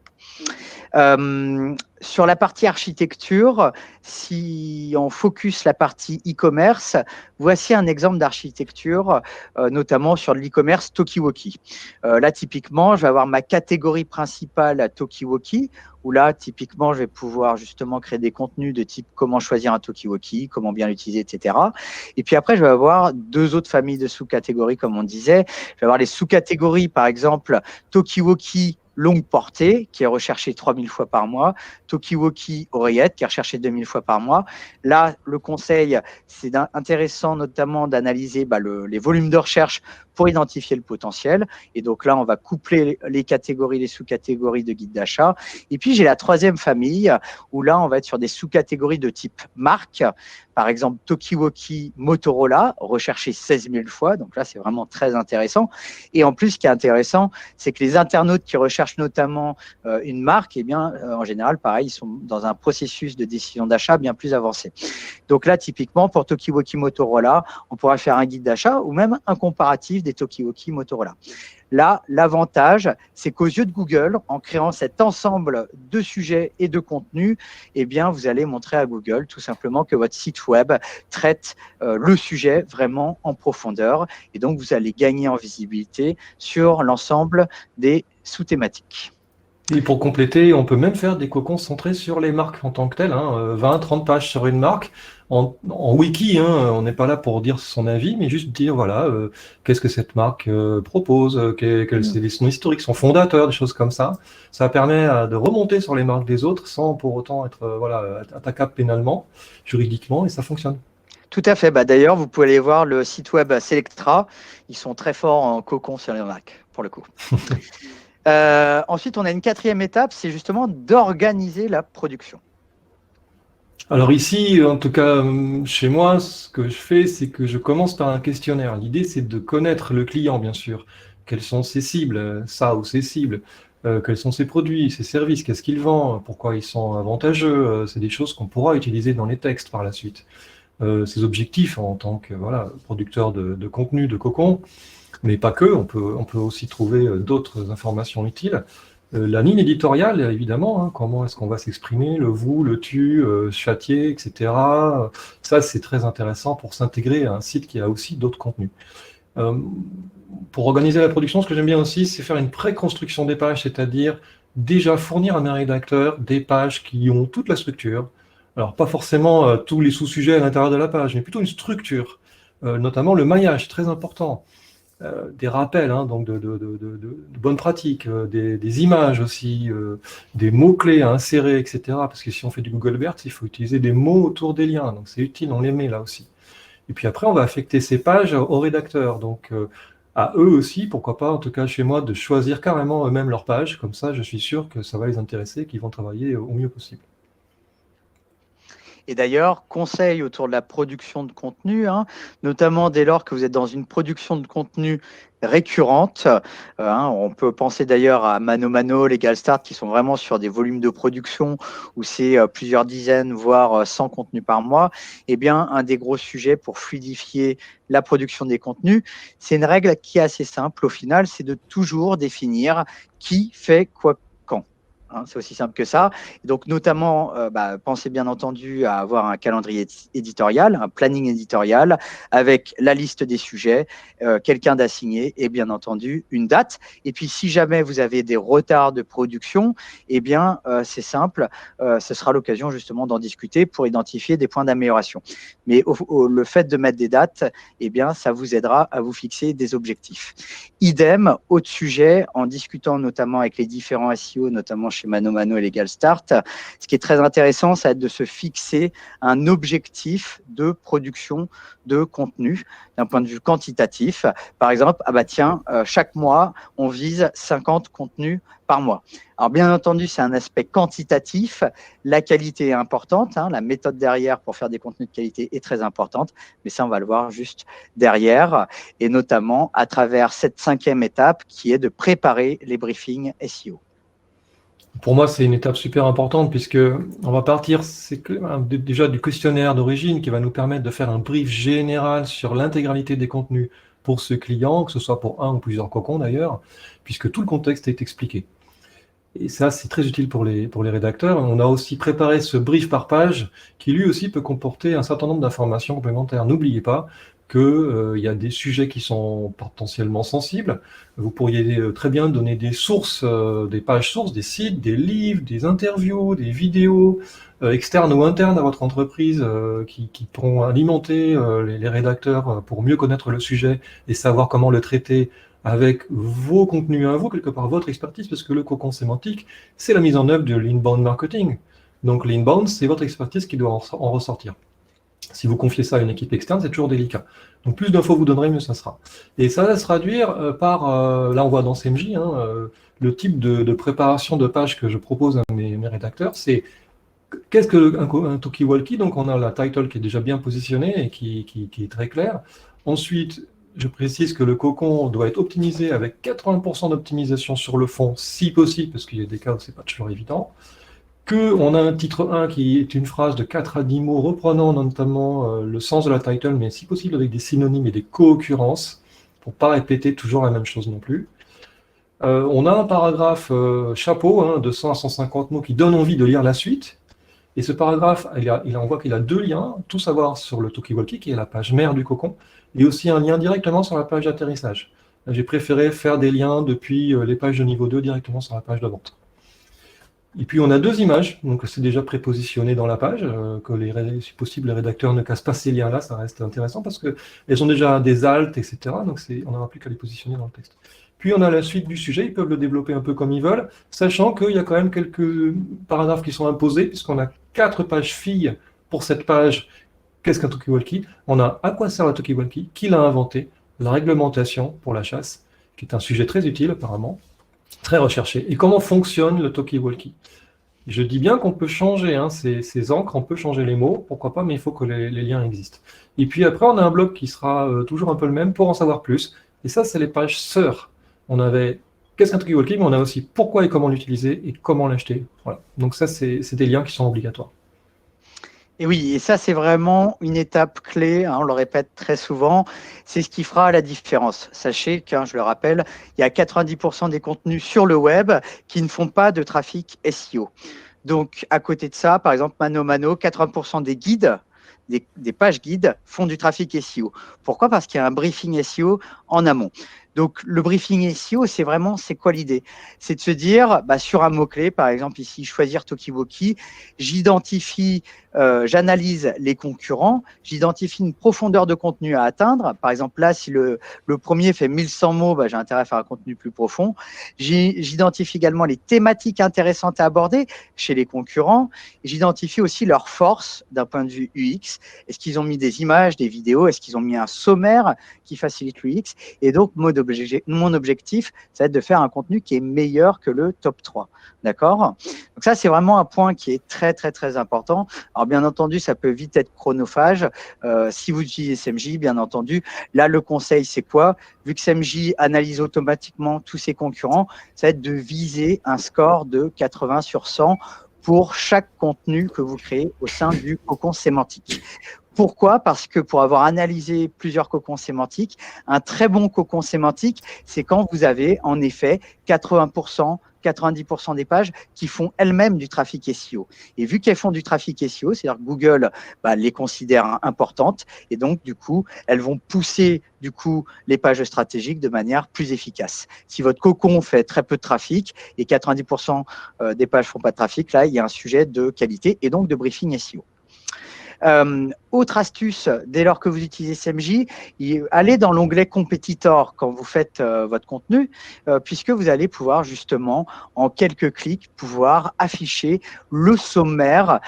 Sur la partie architecture, si on focus la partie e-commerce, voici un exemple d'architecture, notamment sur l'e-commerce Talkie-Walkie. Là, typiquement, je vais avoir ma catégorie principale Talkie-Walkie, où là, typiquement, je vais pouvoir justement créer des contenus de type comment choisir un Talkie-Walkie, comment bien l'utiliser, etc. Et puis après, je vais avoir 2 autres familles de sous-catégories, comme on disait. Je vais avoir les sous-catégories, par exemple, Talkie-Walkie longue portée, qui est recherché 3000 fois par mois, Talkie-Walkie oreillette, qui est recherché 2000 fois par mois. Là, le conseil, c'est intéressant notamment d'analyser les volumes de recherche pour identifier le potentiel. Et donc là, on va coupler les catégories, les sous-catégories de guide d'achat. Et puis, j'ai la 3e famille, où là, on va être sur des sous-catégories de type marque. Par exemple, Talkie-Walkie Motorola, recherché 16 000 fois. Donc là, c'est vraiment très intéressant. Et en plus, ce qui est intéressant, c'est que les internautes qui recherchent notamment une marque, en général, pareil, ils sont dans un processus de décision d'achat bien plus avancé. Donc là, typiquement, pour Talkie-Walkie Motorola, on pourra faire un guide d'achat ou même un comparatif des Talkie-Walkie Motorola. Là, l'avantage, c'est qu'aux yeux de Google, en créant cet ensemble de sujets et de contenus, eh bien, vous allez montrer à Google tout simplement que votre site web traite le sujet vraiment en profondeur. Et donc, vous allez gagner en visibilité sur l'ensemble des sous-thématiques. Et pour compléter, on peut même faire des cocons centrés sur les marques en tant que telles, 20, 30 pages sur une marque. En wiki, on n'est pas là pour dire son avis, mais juste dire, voilà, qu'est-ce que cette marque propose, c'est son historique, son fondateur, des choses comme ça. Ça permet de remonter sur les marques des autres sans pour autant être attaquable pénalement, juridiquement, et ça fonctionne. Tout à fait. D'ailleurs, vous pouvez aller voir le site web Selectra. Ils sont très forts en cocon sur les marques, pour le coup. Ensuite, on a une quatrième étape, c'est justement d'organiser la production. Alors ici, en tout cas, chez moi, ce que je fais, c'est que je commence par un questionnaire. L'idée, c'est de connaître le client, bien sûr. Quelles sont ses cibles, ça ou ses cibles, quels sont ses produits, ses services, qu'est-ce qu'il vend, pourquoi ils sont avantageux. C'est des choses qu'on pourra utiliser dans les textes par la suite. Ses objectifs en tant que producteur de contenu, de cocon, mais pas que, on peut aussi trouver d'autres informations utiles. La ligne éditoriale, évidemment, comment est-ce qu'on va s'exprimer, le vous, le tu, châtier, etc. Ça, c'est très intéressant pour s'intégrer à un site qui a aussi d'autres contenus. Pour organiser la production, ce que j'aime bien aussi, c'est faire une pré-construction des pages, c'est-à-dire déjà fournir à mes rédacteurs des pages qui ont toute la structure. Alors, pas forcément tous les sous-sujets à l'intérieur de la page, mais plutôt une structure, notamment le maillage, très important. Des rappels, donc de bonnes pratiques, des images aussi, des mots-clés à insérer, etc. Parce que si on fait du Google Alerts, il faut utiliser des mots autour des liens, donc c'est utile, on les met là aussi. Et puis après, on va affecter ces pages aux rédacteurs, donc à eux aussi, pourquoi pas, en tout cas chez moi, de choisir carrément eux-mêmes leurs pages, comme ça je suis sûr que ça va les intéresser, qu'ils vont travailler au mieux possible. Et d'ailleurs, conseil autour de la production de contenu, notamment dès lors que vous êtes dans une production de contenu récurrente. On peut penser d'ailleurs à Mano Mano, Legal Start, qui sont vraiment sur des volumes de production où c'est plusieurs dizaines, voire 100 contenus par mois. Eh bien, un des gros sujets pour fluidifier la production des contenus, c'est une règle qui est assez simple au final, c'est de toujours définir qui fait quoi quand. C'est aussi simple que ça. Et donc, notamment, pensez bien entendu à avoir un calendrier éditorial, un planning éditorial avec la liste des sujets, quelqu'un d'assigné et bien entendu une date. Et puis, si jamais vous avez des retards de production, eh bien, c'est simple, ce sera l'occasion justement d'en discuter pour identifier des points d'amélioration. Mais le fait de mettre des dates, eh bien, ça vous aidera à vous fixer des objectifs. Idem, autre sujet, en discutant notamment avec les différents SEO, notamment chez Mano Mano et Legal Start, ce qui est très intéressant, ça va être de se fixer un objectif de production de contenu d'un point de vue quantitatif. Par exemple, chaque mois, on vise 50 contenus par mois. Alors, bien entendu, c'est un aspect quantitatif. La qualité est importante. La méthode derrière pour faire des contenus de qualité est très importante. Mais ça, on va le voir juste derrière. Et notamment à travers cette 5e étape qui est de préparer les briefings SEO. Pour moi, c'est une étape super importante puisque on va partir déjà du questionnaire d'origine qui va nous permettre de faire un brief général sur l'intégralité des contenus pour ce client, que ce soit pour un ou plusieurs cocons d'ailleurs, puisque tout le contexte est expliqué. Et ça, c'est très utile pour les rédacteurs. On a aussi préparé ce brief par page qui, lui aussi, peut comporter un certain nombre d'informations complémentaires. N'oubliez pas qu'il y a des sujets qui sont potentiellement sensibles. Vous pourriez très bien donner des sources, des pages sources, des sites, des livres, des interviews, des vidéos externes ou internes à votre entreprise qui pourront alimenter les rédacteurs pour mieux connaître le sujet et savoir comment le traiter avec vos contenus à vous, quelque part votre expertise, parce que le cocon sémantique, c'est la mise en œuvre de l'inbound marketing. Donc l'inbound, c'est votre expertise qui doit en ressortir. Si vous confiez ça à une équipe externe, c'est toujours délicat. Donc plus d'infos vous donnerez, mieux ça sera. Et ça va se traduire par, là on voit dans CMJ, le type de préparation de page que je propose à mes rédacteurs, c'est qu'est-ce qu'un talkie-walkie? Donc on a la title qui est déjà bien positionnée et qui est très claire. Ensuite, je précise que le cocon doit être optimisé avec 80% d'optimisation sur le fond, si possible, parce qu'il y a des cas où c'est pas toujours évident. Qu'on a un titre 1 qui est une phrase de 4 à 10 mots, reprenant notamment le sens de la title, mais si possible avec des synonymes et des co-occurrences, pour pas répéter toujours la même chose non plus. On a un paragraphe chapeau hein, de 100 à 150 mots qui donne envie de lire la suite. Et ce paragraphe, on voit qu'il a deux liens, tout savoir sur le Talkie-Walkie, qui est la page mère du cocon, et aussi un lien directement sur la page d'atterrissage. J'ai préféré faire des liens depuis les pages de niveau 2 directement sur la page de vente. Et puis on a deux images, donc c'est déjà prépositionné dans la page, si possible les rédacteurs ne cassent pas ces liens-là, ça reste intéressant parce qu'elles ont déjà des alt, etc. Donc on n'aura plus qu'à les positionner dans le texte. Puis on a la suite du sujet, ils peuvent le développer un peu comme ils veulent, sachant qu'il y a quand même quelques paragraphes qui sont imposés, puisqu'on a 4 pages filles pour cette page. Qu'est-ce qu'un talkie-walkie? On a à quoi sert le talkie-walkie, qui l'a inventé, la réglementation pour la chasse, qui est un sujet très utile apparemment, très recherché. Et comment fonctionne le talkie-walkie? Je dis bien qu'on peut changer hein, ces encres, on peut changer les mots, pourquoi pas, mais il faut que les liens existent. Et puis après, on a un blog qui sera toujours un peu le même pour en savoir plus. Et ça, c'est les pages sœurs. On avait qu'est-ce qu'un talkie-walkie, mais on a aussi pourquoi et comment l'utiliser et comment l'acheter. Voilà. Donc ça, c'est des liens qui sont obligatoires. Et oui, et ça, c'est vraiment une étape clé, hein, on le répète très souvent, c'est ce qui fera la différence. Sachez que, je le rappelle, il y a 90% des contenus sur le web qui ne font pas de trafic SEO. Donc, à côté de ça, par exemple, Mano Mano, 80% des guides, des pages guides, font du trafic SEO. Pourquoi? Parce qu'il y a un briefing SEO en amont. Donc, le briefing SEO, c'est quoi l'idée? C'est de se dire, sur un mot-clé, par exemple ici, choisir Talkie-Walkie, j'analyse les concurrents, j'identifie une profondeur de contenu à atteindre. Par exemple, là, si le premier fait 1100 mots, j'ai intérêt à faire un contenu plus profond. J'identifie également les thématiques intéressantes à aborder chez les concurrents. J'identifie aussi leurs forces d'un point de vue UX. Est-ce qu'ils ont mis des images, des vidéos? Est-ce qu'ils ont mis un sommaire qui facilite l'UX? Et donc, mon objectif, ça va être de faire un contenu qui est meilleur que le top 3. D'accord? Donc ça, c'est vraiment un point qui est très, très, très important. Alors, bien entendu, ça peut vite être chronophage. Si vous utilisez SMJ, bien entendu, là, le conseil, c'est quoi? Vu que SMJ analyse automatiquement tous ses concurrents, ça va être de viser un score de 80 sur 100 pour chaque contenu que vous créez au sein du cocon sémantique. Pourquoi? Parce que pour avoir analysé plusieurs cocons sémantiques, un très bon cocon sémantique, c'est quand vous avez en effet 80%, 90% des pages qui font elles-mêmes du trafic SEO. Et vu qu'elles font du trafic SEO, c'est-à-dire que Google les considère importantes, et donc du coup, elles vont pousser les pages stratégiques de manière plus efficace. Si votre cocon fait très peu de trafic et 90% des pages ne font pas de trafic, là, il y a un sujet de qualité et donc de briefing SEO. Autre astuce, dès lors que vous utilisez SMJ, allez dans l'onglet compétitor quand vous faites votre contenu, puisque vous allez pouvoir justement, en quelques clics, pouvoir afficher le sommaire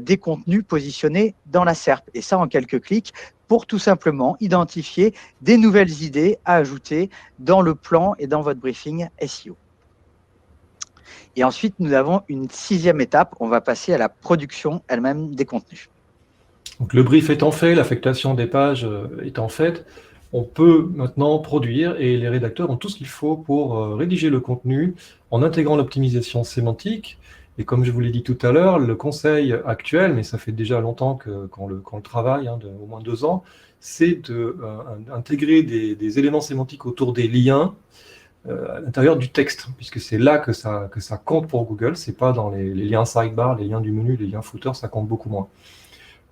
des contenus positionnés dans la SERP. Et ça, en quelques clics, pour tout simplement identifier des nouvelles idées à ajouter dans le plan et dans votre briefing SEO. Et ensuite, nous avons une 6e étape, on va passer à la production elle-même des contenus. Donc le brief étant fait, l'affectation des pages étant faite, on peut maintenant produire et les rédacteurs ont tout ce qu'il faut pour rédiger le contenu en intégrant l'optimisation sémantique. Et comme je vous l'ai dit tout à l'heure, le conseil actuel, mais ça fait déjà longtemps qu'on le travaille, au moins 2 ans, c'est d'intégrer des éléments sémantiques autour des liens à l'intérieur du texte, puisque c'est là que ça compte pour Google, c'est pas dans les liens sidebar, les liens du menu, les liens footer, ça compte beaucoup moins.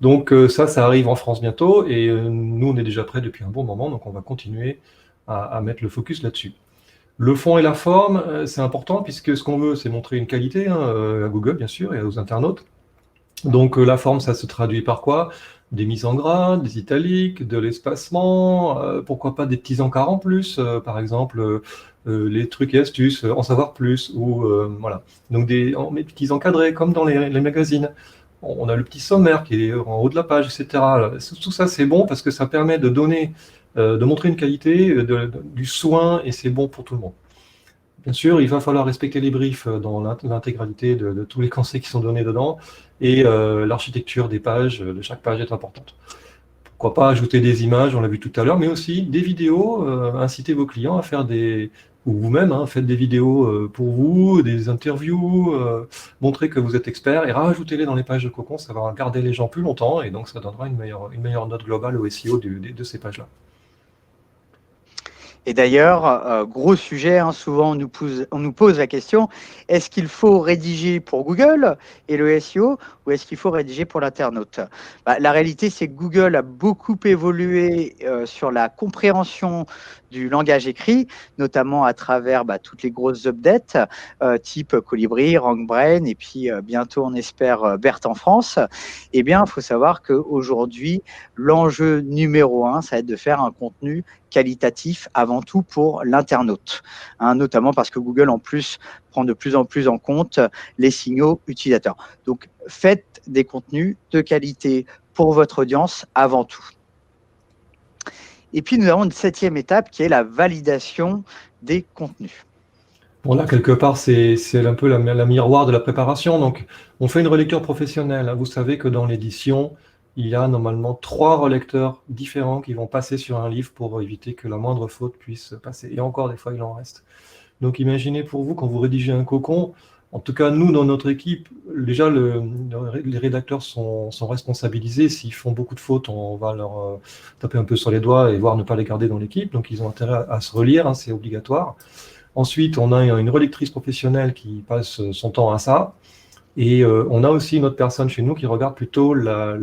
Donc ça arrive en France bientôt, et nous on est déjà prêts depuis un bon moment, donc on va continuer à mettre le focus là-dessus. Le fond et la forme, c'est important, puisque ce qu'on veut, c'est montrer une qualité à Google, bien sûr, et aux internautes. Donc la forme, ça se traduit par quoi? Des mises en gras, des italiques, de l'espacement, pourquoi pas des petits encarts en plus, par exemple, les trucs et astuces, en savoir plus, ou voilà. Donc on met des petits encadrés, comme dans les magazines. On a le petit sommaire qui est en haut de la page, etc. Tout ça, c'est bon parce que ça permet de donner, de montrer une qualité, du soin, et c'est bon pour tout le monde. Bien sûr, il va falloir respecter les briefs dans l'intégralité de tous les conseils qui sont donnés dedans, et l'architecture des pages, de chaque page est importante. Pourquoi pas ajouter des images, on l'a vu tout à l'heure, mais aussi des vidéos, inciter vos clients à faire ou vous-même, faites des vidéos pour vous, des interviews, montrer que vous êtes expert, et rajoutez-les dans les pages de cocon, ça va garder les gens plus longtemps, et donc ça donnera une meilleure note globale au SEO de ces pages-là. Et d'ailleurs, gros sujet, hein, souvent on nous pose la question, est-ce qu'il faut rédiger pour Google et le SEO ou est-ce qu'il faut rédiger pour l'internaute? La réalité, c'est que Google a beaucoup évolué sur la compréhension du langage écrit, notamment à travers toutes les grosses updates, type Colibri, RankBrain, et puis bientôt, on espère, BERT en France. Eh bien, il faut savoir qu'aujourd'hui, l'enjeu numéro un, ça va être de faire un contenu qualitatif avant tout pour l'internaute, hein, notamment parce que Google en plus prend de plus en plus en compte les signaux utilisateurs. Donc faites des contenus de qualité pour votre audience avant tout. Et puis nous avons une 7e étape qui est la validation des contenus. Bon, là, quelque part, c'est un peu la miroir de la préparation. Donc, on fait une relecture professionnelle. Vous savez que dans l'édition, il y a normalement 3 relecteurs différents qui vont passer sur un livre pour éviter que la moindre faute puisse passer. Et encore, des fois, il en reste. Donc, imaginez pour vous, quand vous rédigez un cocon, en tout cas, nous, dans notre équipe, déjà, les rédacteurs sont responsabilisés. S'ils font beaucoup de fautes, on va leur taper un peu sur les doigts et voire ne pas les garder dans l'équipe. Donc, ils ont intérêt à se relire, hein, c'est obligatoire. Ensuite, on a une relectrice professionnelle qui passe son temps à ça. Et on a aussi une autre personne chez nous qui regarde plutôt la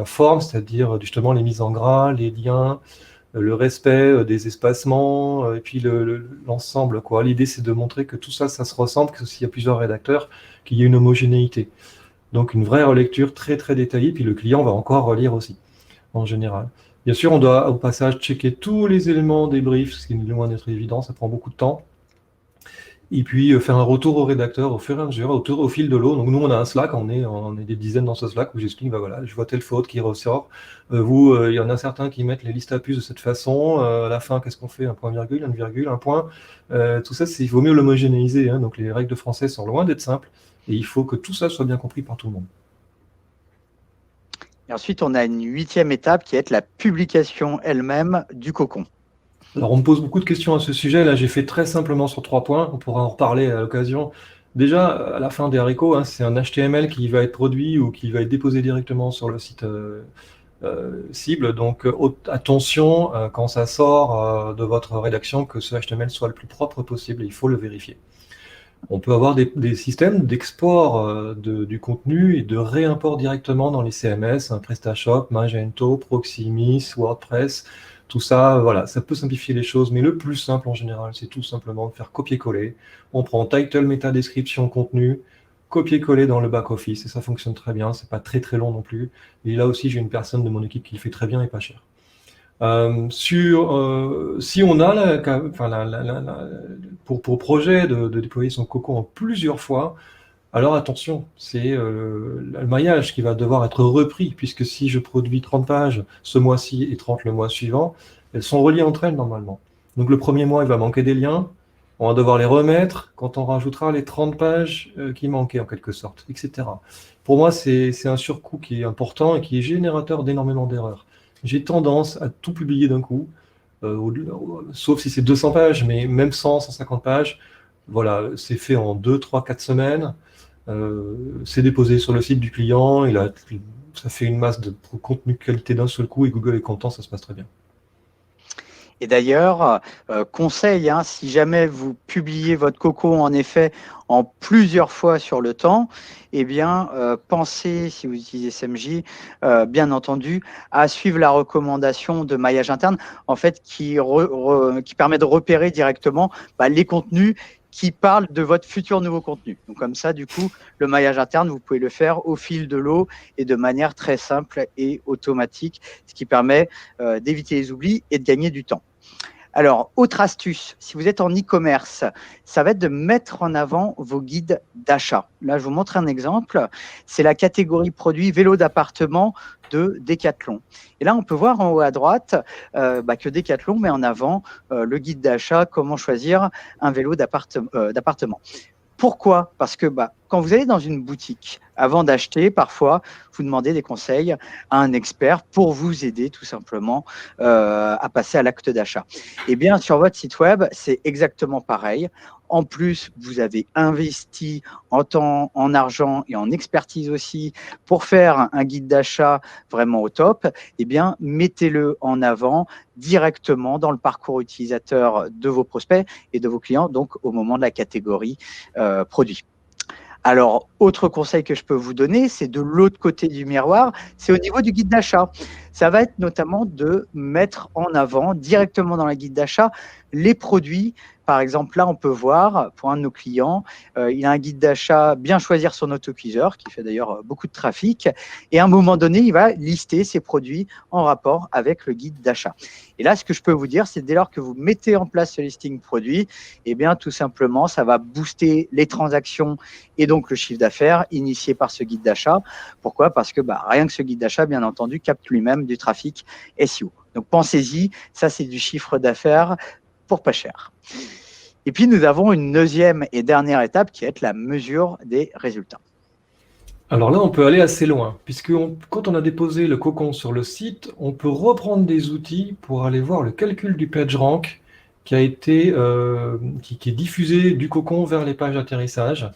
forme, c'est-à-dire justement les mises en gras, les liens, le respect des espacements, et puis l'ensemble, quoi. L'idée, c'est de montrer que tout ça, ça se ressemble, que s'il y a plusieurs rédacteurs, qu'il y ait une homogénéité. Donc une vraie relecture très très détaillée, puis le client va encore relire aussi, en général. Bien sûr, on doit au passage checker tous les éléments des briefs, ce qui est loin d'être évident, ça prend beaucoup de temps. Et puis faire un retour au rédacteur au fur et à mesure, au fil de l'eau. Donc nous, on a un Slack, on est des dizaines dans ce Slack où j'explique, voilà, je vois telle faute qui ressort. Il y en a certains qui mettent les listes à puces de cette façon. À la fin, qu'est-ce qu'on fait? Un point virgule, une virgule, un point. Tout ça, il vaut mieux l'homogénéiser, hein. Donc les règles de français sont loin d'être simples. Et il faut que tout ça soit bien compris par tout le monde. Et ensuite, on a une 8e étape qui est la publication elle-même du cocon. Alors, on me pose beaucoup de questions à ce sujet. Là, j'ai fait très simplement sur 3 points. On pourra en reparler à l'occasion. Déjà, à la fin des haricots, hein, c'est un HTML qui va être produit ou qui va être déposé directement sur le site cible. Donc, attention quand ça sort de votre rédaction que ce HTML soit le plus propre possible. Il faut le vérifier. On peut avoir des systèmes d'export du contenu et de réimport directement dans les CMS, hein, PrestaShop, Magento, Proximus, WordPress. Tout ça, voilà, ça peut simplifier les choses, mais le plus simple en général, c'est tout simplement de faire copier-coller. On prend title, méta, description, contenu, copier-coller dans le back-office, et ça fonctionne très bien, c'est pas très très long non plus. Et là aussi, j'ai une personne de mon équipe qui le fait très bien et pas cher. Si on a pour projet de déployer son cocon en plusieurs fois, alors attention, c'est le maillage qui va devoir être repris, puisque si je produis 30 pages ce mois-ci et 30 le mois suivant, elles sont reliées entre elles normalement. Donc le premier mois, il va manquer des liens, on va devoir les remettre quand on rajoutera les 30 pages qui manquaient en quelque sorte, etc. Pour moi, c'est un surcoût qui est important et qui est générateur d'énormément d'erreurs. J'ai tendance à tout publier d'un coup, sauf si c'est 200 pages, mais même 100, 150 pages, voilà, c'est fait en 2, 3, 4 semaines. C'est déposé sur le site du client, ça fait une masse de contenu de qualité d'un seul coup et Google est content, ça se passe très bien. Et d'ailleurs, conseil, hein, si jamais vous publiez votre cocon en effet en plusieurs fois sur le temps, eh bien, pensez, si vous utilisez SMJ, bien entendu, à suivre la recommandation de maillage interne, en fait, qui permet de repérer directement les contenus qui parlent de votre futur nouveau contenu. Donc comme ça, du coup, le maillage interne, vous pouvez le faire au fil de l'eau et de manière très simple et automatique, ce qui permet d'éviter les oublis et de gagner du temps. Alors, autre astuce, si vous êtes en e-commerce, ça va être de mettre en avant vos guides d'achat. Là, je vous montre un exemple. C'est la catégorie produits vélo d'appartement de Decathlon. Et là, on peut voir en haut à droite que Decathlon met en avant le guide d'achat, comment choisir un vélo d'appartement. Pourquoi? Parce que quand vous allez dans une boutique, avant d'acheter, parfois, vous demandez des conseils à un expert pour vous aider tout simplement à passer à l'acte d'achat. Eh bien, sur votre site web, c'est exactement pareil. En plus, vous avez investi en temps, en argent et en expertise aussi pour faire un guide d'achat vraiment au top, eh bien, mettez-le en avant directement dans le parcours utilisateur de vos prospects et de vos clients, donc au moment de la catégorie produit. Alors, autre conseil que je peux vous donner, c'est de l'autre côté du miroir, c'est au niveau du guide d'achat. Ça va être notamment de mettre en avant directement dans la guide d'achat les produits. Par exemple, là, on peut voir, pour un de nos clients, il a un guide d'achat bien choisir son autocuiseur, qui fait d'ailleurs beaucoup de trafic. Et à un moment donné, il va lister ses produits en rapport avec le guide d'achat. Et là, ce que je peux vous dire, c'est dès lors que vous mettez en place ce listing produit, eh bien, tout simplement, ça va booster les transactions et donc le chiffre d'affaires initié par ce guide d'achat. Pourquoi? Parce que rien que ce guide d'achat, bien entendu, capte lui-même du trafic SEO. Donc pensez-y, ça c'est du chiffre d'affaires pour pas cher. Et puis nous avons une deuxième et dernière étape qui est la mesure des résultats. Alors là, on peut aller assez loin, puisque quand on a déposé le cocon sur le site, on peut reprendre des outils pour aller voir le calcul du PageRank qui a été, qui est diffusé du cocon vers les pages d'atterrissage,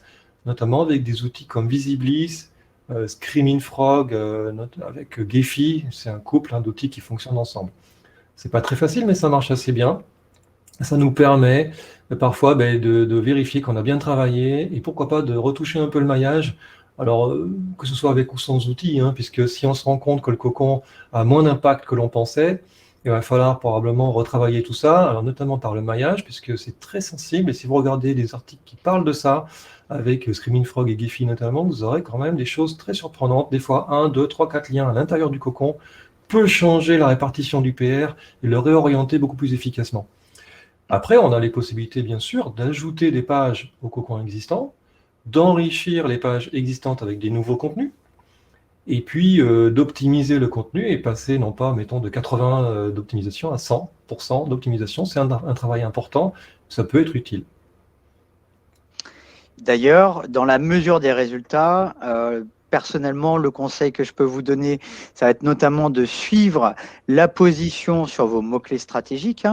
notamment avec des outils comme Visiblis, Screaming Frog, avec Gephi. C'est un couple d'outils qui fonctionnent ensemble. C'est pas très facile, mais ça marche assez bien. Ça nous permet parfois de vérifier qu'on a bien travaillé et pourquoi pas de retoucher un peu le maillage. Alors, que ce soit avec ou sans outils, puisque si on se rend compte que le cocon a moins d'impact que l'on pensait, il va falloir probablement retravailler tout ça, alors notamment par le maillage, puisque c'est très sensible. Et si vous regardez des articles qui parlent de ça, avec Screaming Frog et Gephi notamment, vous aurez quand même des choses très surprenantes. Des fois, 1, 2, 3, 4 liens à l'intérieur du cocon peut changer la répartition du PR et le réorienter beaucoup plus efficacement. Après, on a les possibilités, bien sûr, d'ajouter des pages au cocon existant, d'enrichir les pages existantes avec des nouveaux contenus, et puis d'optimiser le contenu et passer, non pas, mettons, de 80 d'optimisation à 100% d'optimisation. C'est un travail important, ça peut être utile. D'ailleurs, dans la mesure des résultats, personnellement, le conseil que je peux vous donner, ça va être notamment de suivre la position sur vos mots-clés stratégiques.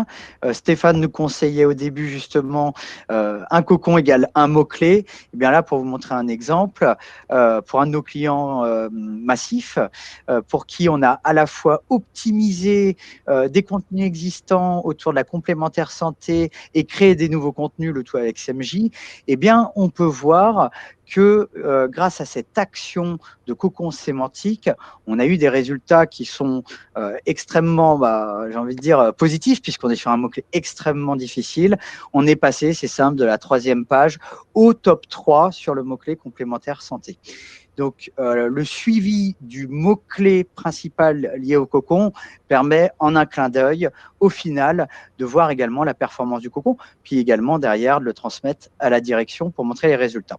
Stéphane nous conseillait au début justement un cocon égale un mot-clé. Et bien là, pour vous montrer un exemple, pour un de nos clients massifs, pour qui on a à la fois optimisé des contenus existants autour de la complémentaire santé et créé des nouveaux contenus, le tout avec SMJ, eh bien, on peut voir que grâce à cette action de cocon sémantique, on a eu des résultats qui sont extrêmement, j'ai envie de dire, positifs, puisqu'on est sur un mot-clé extrêmement difficile. On est passé, c'est simple, de la 3e page au top 3 sur le mot-clé complémentaire santé. Donc, le suivi du mot-clé principal lié au cocon permet, en un clin d'œil, au final, de voir également la performance du cocon, puis également derrière de le transmettre à la direction pour montrer les résultats.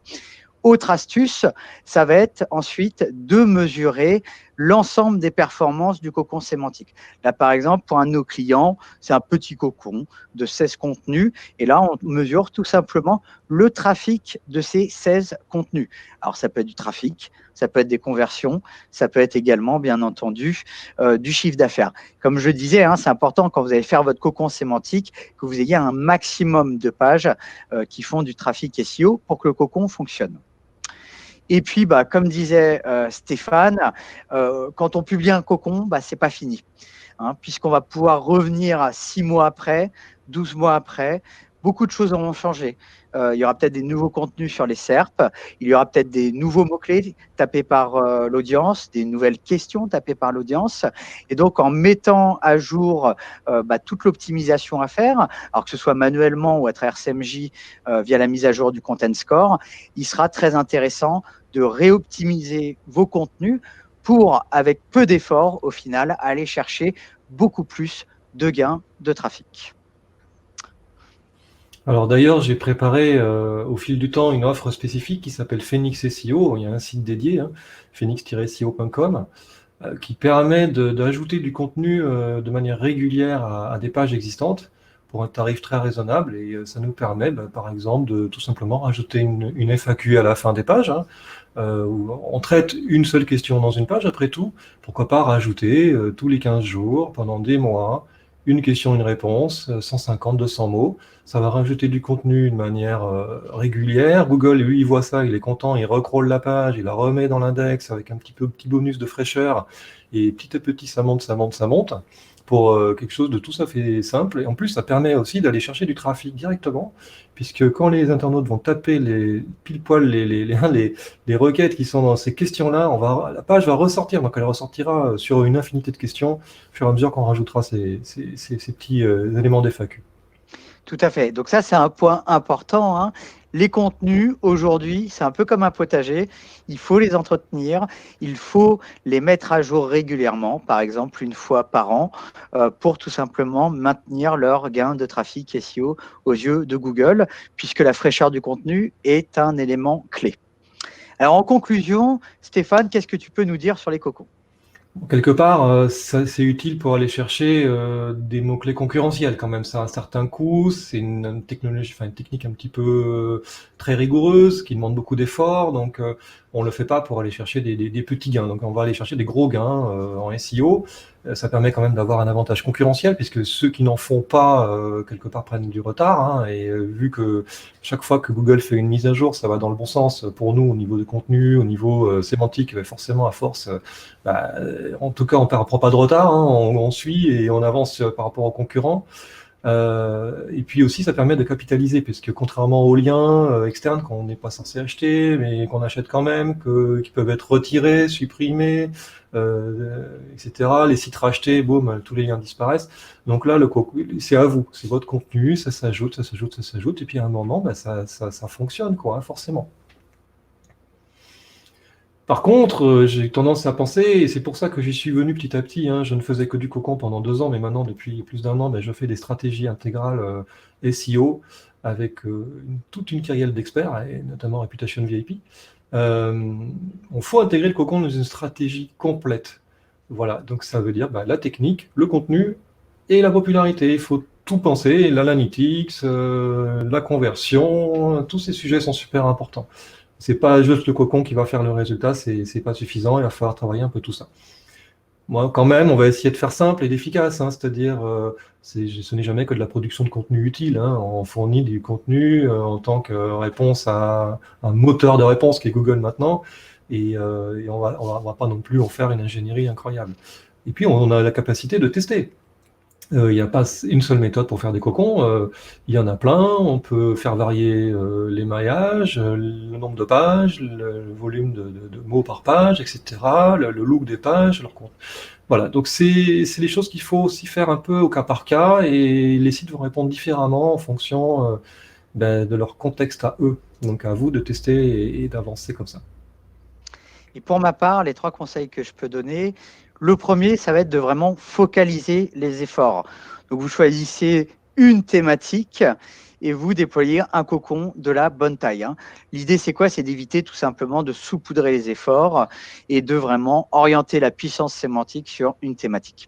Autre astuce, ça va être ensuite de mesurer l'ensemble des performances du cocon sémantique. Là, par exemple, pour un de nos clients, c'est un petit cocon de 16 contenus. Et là, on mesure tout simplement le trafic de ces 16 contenus. Alors, ça peut être du trafic, ça peut être des conversions, ça peut être également, bien entendu, du chiffre d'affaires. Comme je disais, c'est important quand vous allez faire votre cocon sémantique que vous ayez un maximum de pages qui font du trafic SEO pour que le cocon fonctionne. Et puis, comme disait Stéphane, quand on publie un cocon, c'est pas fini, puisqu'on va pouvoir revenir à 6 mois après, 12 mois après. Beaucoup de choses auront changé. Il y aura peut-être des nouveaux contenus sur les SERP, il y aura peut-être des nouveaux mots-clés tapés par l'audience, des nouvelles questions tapées par l'audience. Et donc, en mettant à jour toute l'optimisation à faire, alors que ce soit manuellement ou à travers SMJ via la mise à jour du Content Score, il sera très intéressant de réoptimiser vos contenus pour, avec peu d'efforts, au final, aller chercher beaucoup plus de gains de trafic. Alors d'ailleurs, j'ai préparé au fil du temps une offre spécifique qui s'appelle Phoenix SEO. Il y a un site dédié, phoenix-seo.com, qui permet d'ajouter du contenu de manière régulière à des pages existantes pour un tarif très raisonnable. Et ça nous permet, par exemple, de tout simplement rajouter une FAQ à la fin des pages, où on traite une seule question dans une page. Après tout, pourquoi pas rajouter tous les 15 jours, pendant des mois, une question, une réponse, 150, 200 mots. Ça va rajouter du contenu de manière régulière. Google, lui, il voit ça, il est content, il recrawl la page, il la remet dans l'index avec un petit bonus de fraîcheur. Et petit à petit, ça monte, ça monte, ça monte pour quelque chose de tout à fait simple. Et en plus, ça permet aussi d'aller chercher du trafic directement, puisque quand les internautes vont taper pile poil les requêtes qui sont dans ces questions-là, la page va ressortir. Donc elle ressortira sur une infinité de questions au fur et à mesure qu'on rajoutera ces petits éléments d'FAQ. Tout à fait. Donc ça, c'est un point important, hein. Les contenus, aujourd'hui, c'est un peu comme un potager. Il faut les entretenir, il faut les mettre à jour régulièrement, par exemple une fois par an, pour tout simplement maintenir leur gain de trafic SEO aux yeux de Google, puisque la fraîcheur du contenu est un élément clé. Alors en conclusion, Stéphane, qu'est-ce que tu peux nous dire sur les cocons? Quelque part, c'est utile pour aller chercher des mots-clés concurrentiels quand même. Ça a un certain coût, c'est une technologie, enfin une technique un petit peu très rigoureuse qui demande beaucoup d'efforts. Donc, on le fait pas pour aller chercher des petits gains. Donc, on va aller chercher des gros gains en SEO. Ça permet quand même d'avoir un avantage concurrentiel puisque ceux qui n'en font pas quelque part prennent du retard. Hein, et vu que chaque fois que Google fait une mise à jour, ça va dans le bon sens pour nous au niveau de contenu, au niveau sémantique, forcément à force. En tout cas, on ne prend pas de retard, hein, on suit et on avance par rapport aux concurrents. Et puis aussi, ça permet de capitaliser, puisque contrairement aux liens externes qu'on n'est pas censé acheter, mais qu'on achète quand même, qui peuvent être retirés, supprimés, etc. Les sites rachetés, boum, tous les liens disparaissent. Donc là, c'est à vous, c'est votre contenu, ça s'ajoute, ça s'ajoute, ça s'ajoute, et puis à un moment, ça fonctionne, quoi, hein, forcément. Par contre, j'ai tendance à penser, et c'est pour ça que j'y suis venu petit à petit, hein, je ne faisais que du cocon pendant 2 ans, mais maintenant, depuis plus d'1 an, je fais des stratégies intégrales SEO avec toute une kyrielle d'experts, et notamment Reputation VIP. On faut intégrer le cocon dans une stratégie complète. Voilà, donc ça veut dire la technique, le contenu et la popularité. Il faut tout penser, l'analytics, la conversion, tous ces sujets sont super importants. C'est pas juste le cocon qui va faire le résultat, c'est pas suffisant, il va falloir travailler un peu tout ça. Moi, quand même, on va essayer de faire simple et d'efficace, hein, c'est-à-dire, ce n'est jamais que de la production de contenu utile, hein. On fournit du contenu en tant que réponse à un moteur de réponse qui est Google maintenant, et on va pas non plus en faire une ingénierie incroyable. Et puis, on a la capacité de tester. Il n'y a pas une seule méthode pour faire des cocons, il y en a plein, on peut faire varier les maillages, le nombre de pages, le volume de mots par page, etc., le look des pages, leur compte. Voilà, donc c'est des choses qu'il faut aussi faire un peu au cas par cas, et les sites vont répondre différemment en fonction de leur contexte à eux. Donc à vous de tester et d'avancer comme ça. Et pour ma part, les 3 conseils que je peux donner, le premier, ça va être de vraiment focaliser les efforts. Donc, vous choisissez une thématique et vous déployez un cocon de la bonne taille, hein. L'idée, c'est quoi? C'est d'éviter tout simplement de saupoudrer les efforts et de vraiment orienter la puissance sémantique sur une thématique.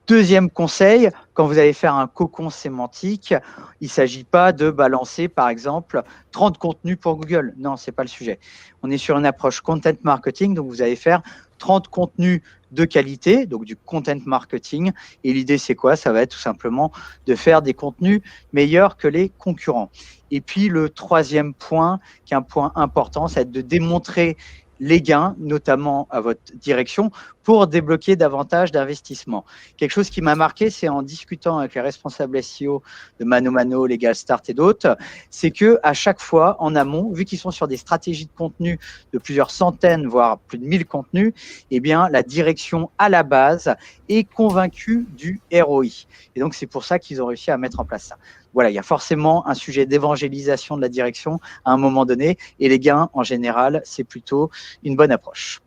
Deuxième conseil, quand vous allez faire un cocon sémantique, il ne s'agit pas de balancer, par exemple, 30 contenus pour Google. Non, ce n'est pas le sujet. On est sur une approche content marketing, donc vous allez faire 30 contenus de qualité, donc du content marketing. Et l'idée, c'est quoi? Ça va être tout simplement de faire des contenus meilleurs que les concurrents. Et puis, le troisième point, qui est un point important, c'est de démontrer les gains, notamment à votre direction, pour débloquer davantage d'investissements. Quelque chose qui m'a marqué, c'est en discutant avec les responsables SEO de Mano Mano, Legal Start et d'autres, c'est qu'à chaque fois, en amont, vu qu'ils sont sur des stratégies de contenu de plusieurs centaines, voire plus de 1000 contenus, eh bien, la direction à la base est convaincue du ROI. Et donc, c'est pour ça qu'ils ont réussi à mettre en place ça. Voilà, il y a forcément un sujet d'évangélisation de la direction à un moment donné, et les gains, en général, c'est plutôt une bonne approche.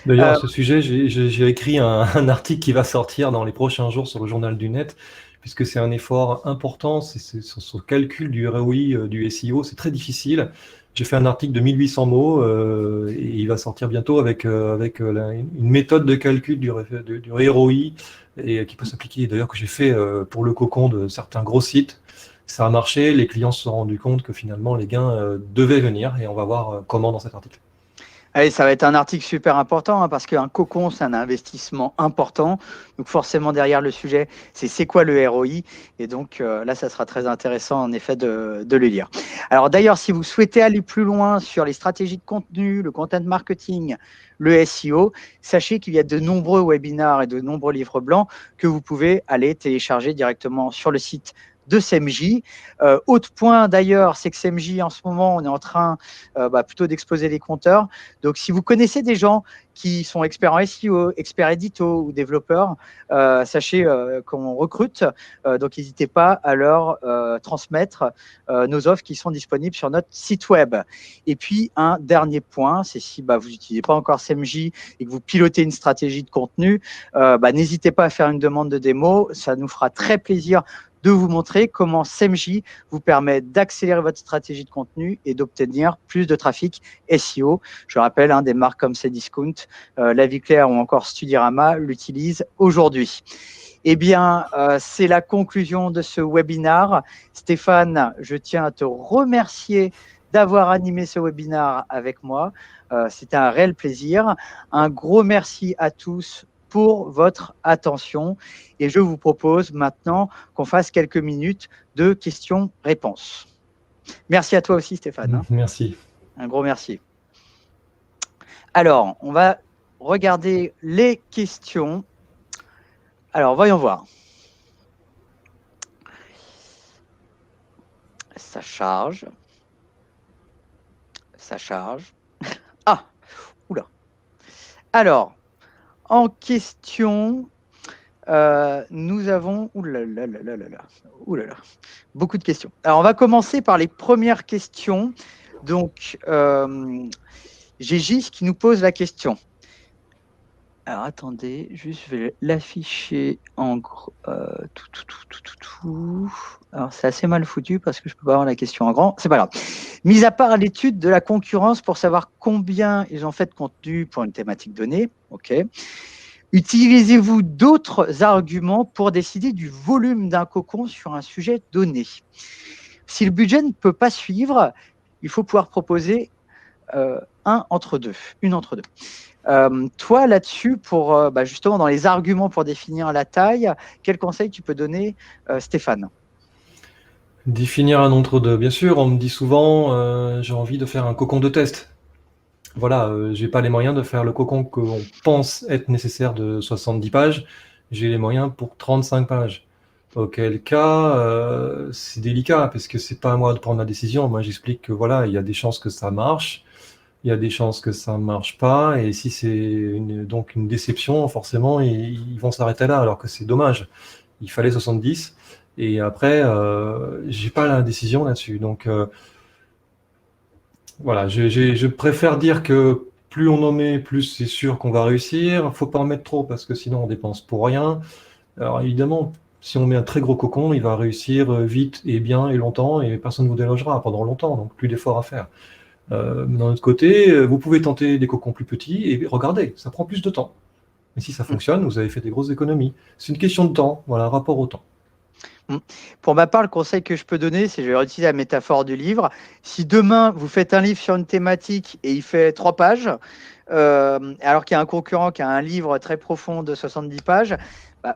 D'ailleurs, à ce sujet, j'ai écrit un article qui va sortir dans les prochains jours sur le Journal du Net, puisque c'est un effort important, c'est sur le calcul du ROI du SEO, c'est très difficile. J'ai fait un article de 1800 mots et il va sortir bientôt avec une méthode de calcul du ROI et qui peut s'appliquer, d'ailleurs, que j'ai fait pour le cocon de certains gros sites. Ça a marché, les clients se sont rendus compte que finalement les gains devaient venir, et on va voir comment dans cet article. Allez, ça va être un article super important parce qu'un cocon, c'est un investissement important. Donc forcément, derrière le sujet, c'est quoi le ROI? Et donc là, ça sera très intéressant en effet de le lire. Alors d'ailleurs, si vous souhaitez aller plus loin sur les stratégies de contenu, le content marketing, le SEO, sachez qu'il y a de nombreux webinars et de nombreux livres blancs que vous pouvez aller télécharger directement sur le site de CMJ. Autre point d'ailleurs, c'est que CMJ en ce moment, on est en train plutôt d'exploser les compteurs. Donc si vous connaissez des gens qui sont experts en SEO, experts édito ou développeurs, sachez qu'on recrute. Donc n'hésitez pas à leur transmettre nos offres qui sont disponibles sur notre site web. Et puis un dernier point, c'est si vous n'utilisez pas encore CMJ et que vous pilotez une stratégie de contenu, n'hésitez pas à faire une demande de démo. Ça nous fera très plaisir de vous montrer comment SEMJ vous permet d'accélérer votre stratégie de contenu et d'obtenir plus de trafic SEO. Je rappelle, des marques comme Cdiscount, La Vie Claire ou encore Studirama l'utilisent aujourd'hui. Eh bien, c'est la conclusion de ce webinaire. Stéphane, je tiens à te remercier d'avoir animé ce webinaire avec moi. C'était un réel plaisir. Un gros merci à tous pour votre attention et je vous propose maintenant qu'on fasse quelques minutes de questions-réponses. Merci à toi aussi, Stéphane. Merci. Un gros merci. Alors, on va regarder les questions. Alors, voyons voir. Ça charge. Ça charge. Ah, oula. Alors, en question, nous avons beaucoup de questions. Alors, on va commencer par les premières questions. Donc, Gégis qui nous pose la question. Alors, attendez, juste je vais l'afficher en gros. Alors, c'est assez mal foutu parce que je ne peux pas avoir la question en grand. C'est pas grave. Mis à part l'étude de la concurrence pour savoir combien ils ont fait de contenu pour une thématique donnée, ok. Utilisez-vous d'autres arguments pour décider du volume d'un cocon sur un sujet donné? Si le budget ne peut pas suivre, il faut pouvoir proposer une entre deux. Toi, là-dessus, pour justement dans les arguments pour définir la taille, quel conseil tu peux donner, Stéphane? Définir un entre-deux. Bien sûr, on me dit souvent, j'ai envie de faire un cocon de test. Voilà, j'ai pas les moyens de faire le cocon qu'on pense être nécessaire de 70 pages. J'ai les moyens pour 35 pages. Auquel cas, c'est délicat parce que c'est pas à moi de prendre la décision. Moi, j'explique que voilà, il y a des chances que ça marche, il y a des chances que ça marche pas, et si c'est donc une déception, forcément, ils vont s'arrêter là, alors que c'est dommage. Il fallait 70, et après, j'ai pas la décision là-dessus. Donc voilà, je préfère dire que plus on en met, plus c'est sûr qu'on va réussir. Faut pas en mettre trop parce que sinon on dépense pour rien. Alors évidemment, si on met un très gros cocon, il va réussir vite et bien et longtemps et personne ne vous délogera pendant longtemps, donc plus d'efforts à faire. D'un autre côté, vous pouvez tenter des cocons plus petits et regardez, ça prend plus de temps. Mais si ça fonctionne, vous avez fait des grosses économies. C'est une question de temps, voilà, rapport au temps. Pour ma part, le conseil que je peux donner, c'est, je vais utiliser la métaphore du livre. Si demain, vous faites un livre sur une thématique et il fait 3 pages, alors qu'il y a un concurrent qui a un livre très profond de 70 pages,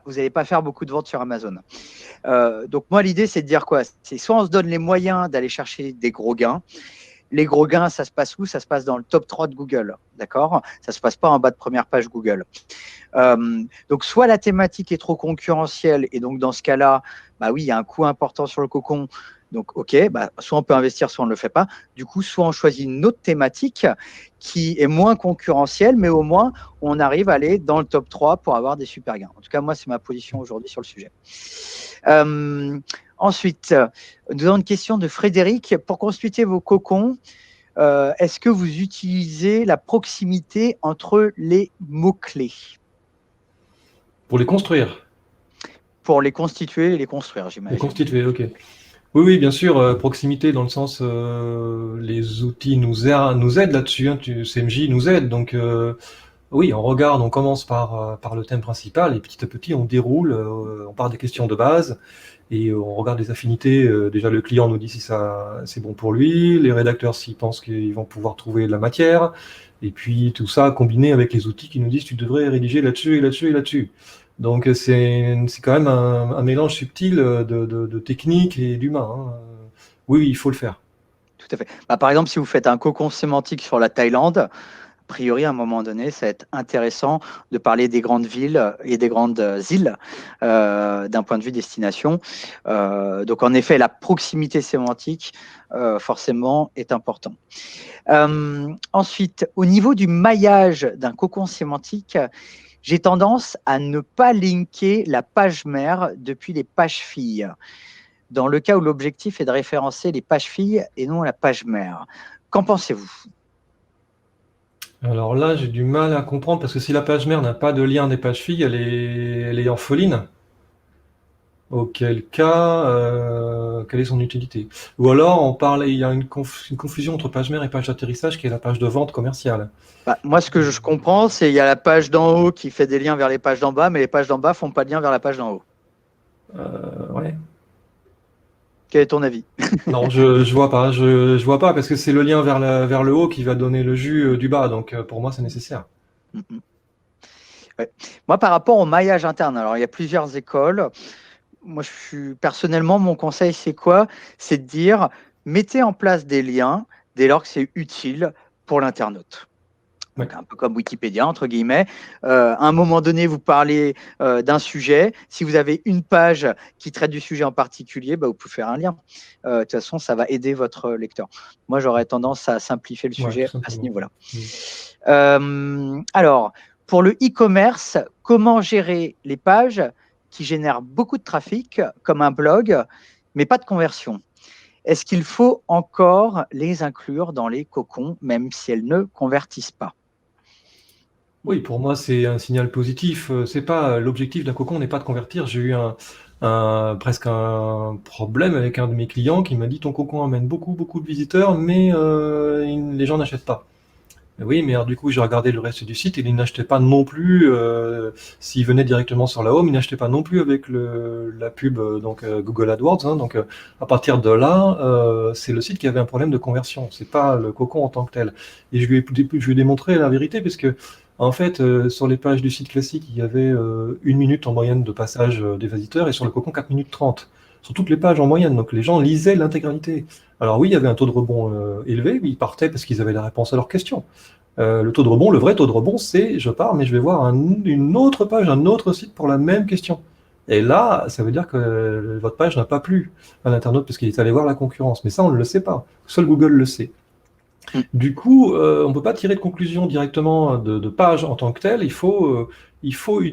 vous n'allez pas faire beaucoup de ventes sur Amazon. Donc moi, l'idée, c'est de dire quoi? C'est soit on se donne les moyens d'aller chercher des gros gains. Les gros gains, ça se passe où? Ça se passe dans le top 3 de Google, d'accord? Ça ne se passe pas en bas de première page Google. Donc, soit la thématique est trop concurrentielle, et donc dans ce cas-là, oui, il y a un coût important sur le cocon. Donc, ok, soit on peut investir, soit on ne le fait pas. Du coup, soit on choisit une autre thématique qui est moins concurrentielle, mais au moins, on arrive à aller dans le top 3 pour avoir des super gains. En tout cas, moi, c'est ma position aujourd'hui sur le sujet. Ensuite, nous avons une question de Frédéric. Pour constituer vos cocons, est-ce que vous utilisez la proximité entre les mots-clés? Pour les construire? Pour les constituer et les construire, j'imagine. Les constituer, ok. Oui, bien sûr, proximité dans le sens, les outils nous aident là-dessus, CMJ nous aide, donc oui, on regarde, on commence par le thème principal, et petit à petit on déroule, on part des questions de base, et on regarde les affinités. Déjà, le client nous dit si ça c'est bon pour lui, les rédacteurs s'ils pensent qu'ils vont pouvoir trouver de la matière, et puis tout ça combiné avec les outils qui nous disent tu devrais rédiger là-dessus et là-dessus et là-dessus. Donc c'est quand même un mélange subtil de technique et d'humain, hein. Oui, il faut le faire. Tout à fait. Bah, par exemple, si vous faites un cocon sémantique sur la Thaïlande, a priori, à un moment donné, ça va être intéressant de parler des grandes villes et des grandes îles d'un point de vue destination. Donc, en effet, la proximité sémantique, forcément, est important. Ensuite, au niveau du maillage d'un cocon sémantique, j'ai tendance à ne pas linker la page mère depuis les pages filles, dans le cas où l'objectif est de référencer les pages filles et non la page mère. Qu'en pensez-vous? Alors là, j'ai du mal à comprendre parce que si la page mère n'a pas de lien des pages filles, elle est orpheline. Auquel cas, quelle est son utilité? Ou alors, il y a une confusion entre page mère et page d'atterrissage qui est la page de vente commerciale. Bah, moi, ce que je comprends, c'est qu'il y a la page d'en haut qui fait des liens vers les pages d'en bas, mais les pages d'en bas font pas de lien vers la page d'en haut. Ouais. Quel est ton avis? Non, je vois pas. Je vois pas parce que c'est le lien vers le haut qui va donner le jus du bas. Donc, pour moi, c'est nécessaire. Ouais. Moi, par rapport au maillage interne, alors il y a plusieurs écoles. Moi, personnellement, mon conseil, c'est quoi? C'est de dire, mettez en place des liens dès lors que c'est utile pour l'internaute. Ouais. Donc, un peu comme Wikipédia, entre guillemets. À un moment donné, vous parlez d'un sujet. Si vous avez une page qui traite du sujet en particulier, bah, vous pouvez faire un lien. De toute façon, ça va aider votre lecteur. Moi, j'aurais tendance à simplifier le Ouais, tout sujet à ce simplement. niveau-là. Alors, pour le e-commerce, comment gérer les pages qui génèrent beaucoup de trafic, comme un blog, mais pas de conversion? Est-ce qu'il faut encore les inclure dans les cocons, même si elles ne convertissent pas? Oui, pour moi, c'est un signal positif. C'est pas l'objectif d'un cocon n'est pas de convertir. J'ai eu presque un problème avec un de mes clients qui m'a dit ton cocon amène beaucoup de visiteurs, mais les gens n'achètent pas. Oui, mais alors du coup, j'ai regardé le reste du site et ils n'achetaient pas non plus. S'ils venaient directement sur la home, ils n'achetaient pas non plus avec la pub Google AdWords, hein. Donc à partir de là, c'est le site qui avait un problème de conversion. C'est pas le cocon en tant que tel. Et je lui ai démontré la vérité parce que en fait, sur les pages du site classique, il y avait 1 minute en moyenne de passage des visiteurs et sur le cocon 4 minutes 30 sur toutes les pages en moyenne. Donc les gens lisaient l'intégralité. Alors oui, il y avait un taux de rebond élevé, mais ils partaient parce qu'ils avaient la réponse à leurs questions. Le taux de rebond, le vrai taux de rebond, c'est je pars, mais je vais voir une autre page, un autre site pour la même question. Et là, ça veut dire que votre page n'a pas plu à l'internaute parce qu'il est allé voir la concurrence. Mais ça, on ne le sait pas. Seul Google le sait. Du coup, on ne peut pas tirer de conclusion directement de pages en tant que telles. Il faut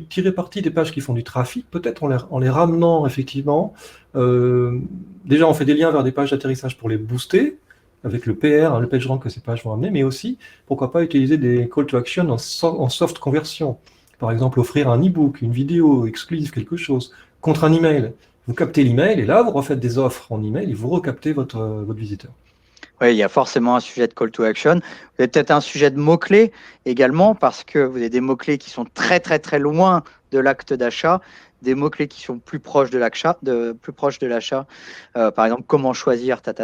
tirer parti des pages qui font du trafic, peut-être en les ramenant effectivement. Déjà, on fait des liens vers des pages d'atterrissage pour les booster, avec le PR, hein, le PageRank que ces pages vont amener, mais aussi, pourquoi pas utiliser des call to action en soft conversion. Par exemple, offrir un e-book, une vidéo exclusive, quelque chose, contre un email. Vous captez l'email et là, vous refaites des offres en email et vous recaptez votre visiteur. Oui, il y a forcément un sujet de call to action. Vous avez peut-être un sujet de mots-clés également, parce que vous avez des mots-clés qui sont très loin de l'acte d'achat, des mots-clés qui sont plus proches de l'achat, par exemple, comment choisir, donc,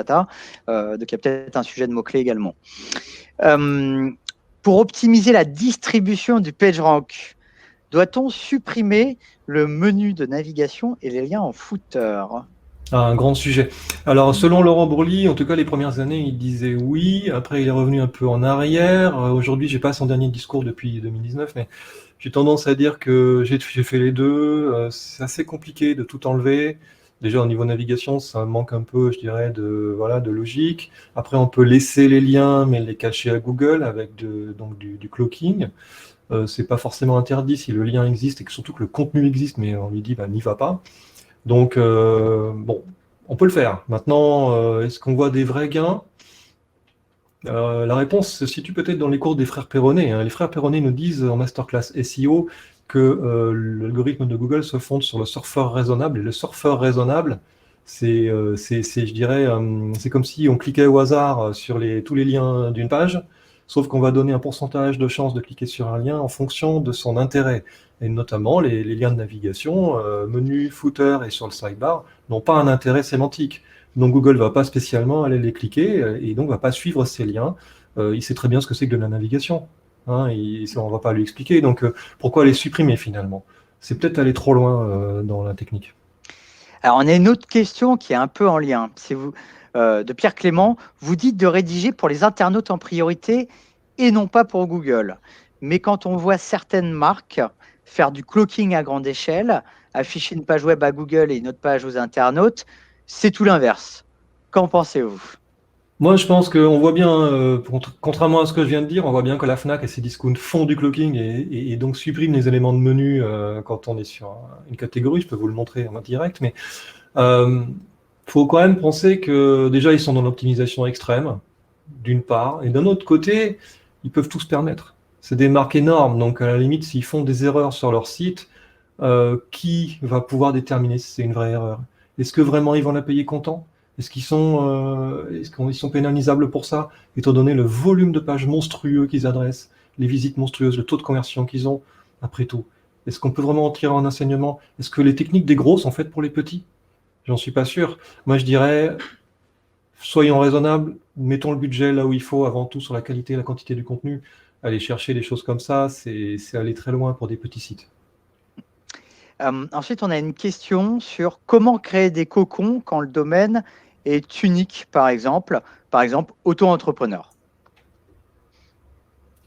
il y a peut-être un sujet de mots-clés également. Pour optimiser la distribution du PageRank, doit-on supprimer le menu de navigation et les liens en footer? Ah, un grand sujet. Alors, selon Laurent Bourly, en tout cas les premières années, il disait oui. Après, il est revenu un peu en arrière. Aujourd'hui, j'ai pas son dernier discours depuis 2019, mais j'ai tendance à dire que j'ai fait les deux. C'est assez compliqué de tout enlever. Déjà, au niveau navigation, ça manque un peu, je dirais, de logique. Après, on peut laisser les liens, mais les cacher à Google avec donc du cloaking. C'est pas forcément interdit si le lien existe et que surtout que le contenu existe, mais on lui dit, bah, n'y va pas. Donc, bon, on peut le faire. Maintenant, est-ce qu'on voit des vrais gains? La réponse se situe peut-être dans les cours des frères Perronnet, hein. Les frères Perronnet nous disent en masterclass SEO que l'algorithme de Google se fonde sur le surfeur raisonnable. Et le surfeur raisonnable, je dirais, c'est comme si on cliquait au hasard sur tous les liens d'une page. sauf qu'on va donner un pourcentage de chance de cliquer sur un lien en fonction de son intérêt. Et notamment, les liens de navigation, menu, footer et sur le sidebar, n'ont pas un intérêt sémantique. Donc Google ne va pas spécialement aller les cliquer et donc ne va pas suivre ces liens. Il sait très bien ce que c'est que de la navigation. Hein, on ne va pas lui expliquer. Donc pourquoi les supprimer finalement? C'est peut-être aller trop loin dans la technique. Alors, on a une autre question qui est un peu en lien. C'est vous, de Pierre Clément. Vous dites de rédiger pour les internautes en priorité et non pas pour Google. Mais quand on voit certaines marques faire du cloaking à grande échelle, afficher une page web à Google et une autre page aux internautes, c'est tout l'inverse. Qu'en pensez-vous? Moi, je pense qu'on voit bien, contrairement à ce que je viens de dire, on voit bien que la Fnac et ses discounts font du cloaking et donc suppriment les éléments de menu quand on est sur une catégorie. Je peux vous le montrer en direct, mais faut quand même penser que déjà, ils sont dans l'optimisation extrême, d'une part, et d'un autre côté, ils peuvent tout se permettre. C'est des marques énormes, donc à la limite, s'ils font des erreurs sur leur site, qui va pouvoir déterminer si c'est une vraie erreur? Est-ce que vraiment ils vont la payer comptant? Est-ce qu'ils sont pénalisables pour ça, étant donné le volume de pages monstrueux qu'ils adressent, les visites monstrueuses, le taux de conversion qu'ils ont, après tout? Est-ce qu'on peut vraiment en tirer un enseignement? Est-ce que les techniques des gros sont faites pour les petits? J'en suis pas sûr. Moi, je dirais, soyons raisonnables, mettons le budget là où il faut, avant tout sur la qualité et la quantité du contenu. Aller chercher des choses comme ça, c'est aller très loin pour des petits sites. Ensuite, on a une question sur comment créer des cocons quand le domaine est unique, par exemple auto-entrepreneur.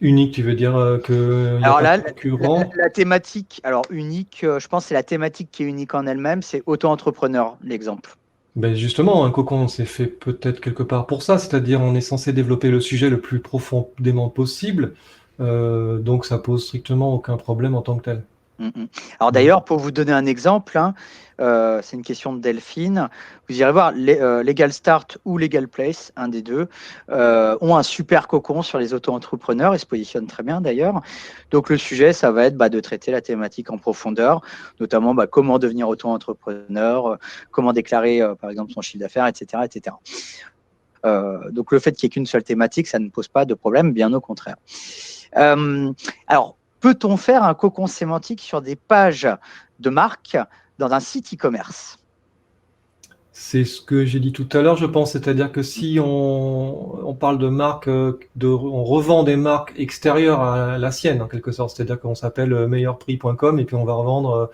Unique, tu veux dire qu'il n'y a Alors pas de là, concurrent? la thématique, alors unique, je pense que c'est la thématique qui est unique en elle-même, c'est auto-entrepreneur, l'exemple. Ben justement, un cocon, c'est fait peut-être quelque part pour ça, c'est-à-dire on est censé développer le sujet le plus profondément possible, donc ça pose strictement aucun problème en tant que tel. Alors d'ailleurs, pour vous donner un exemple, hein, c'est une question de Delphine, vous irez voir, Legal Start ou Legal Place, un des deux, ont un super cocon sur les auto-entrepreneurs et se positionnent très bien d'ailleurs. Donc le sujet, ça va être de traiter la thématique en profondeur, notamment comment devenir auto-entrepreneur, comment déclarer par exemple son chiffre d'affaires, etc. etc. Donc le fait qu'il n'y ait qu'une seule thématique, ça ne pose pas de problème, bien au contraire. Alors, peut-on faire un cocon sémantique sur des pages de marque dans un site e-commerce? C'est ce que j'ai dit tout à l'heure, je pense, c'est-à-dire que si on parle de marques, on revend des marques extérieures à la sienne, en quelque sorte, c'est-à-dire qu'on s'appelle meilleurprix.com et puis on va revendre,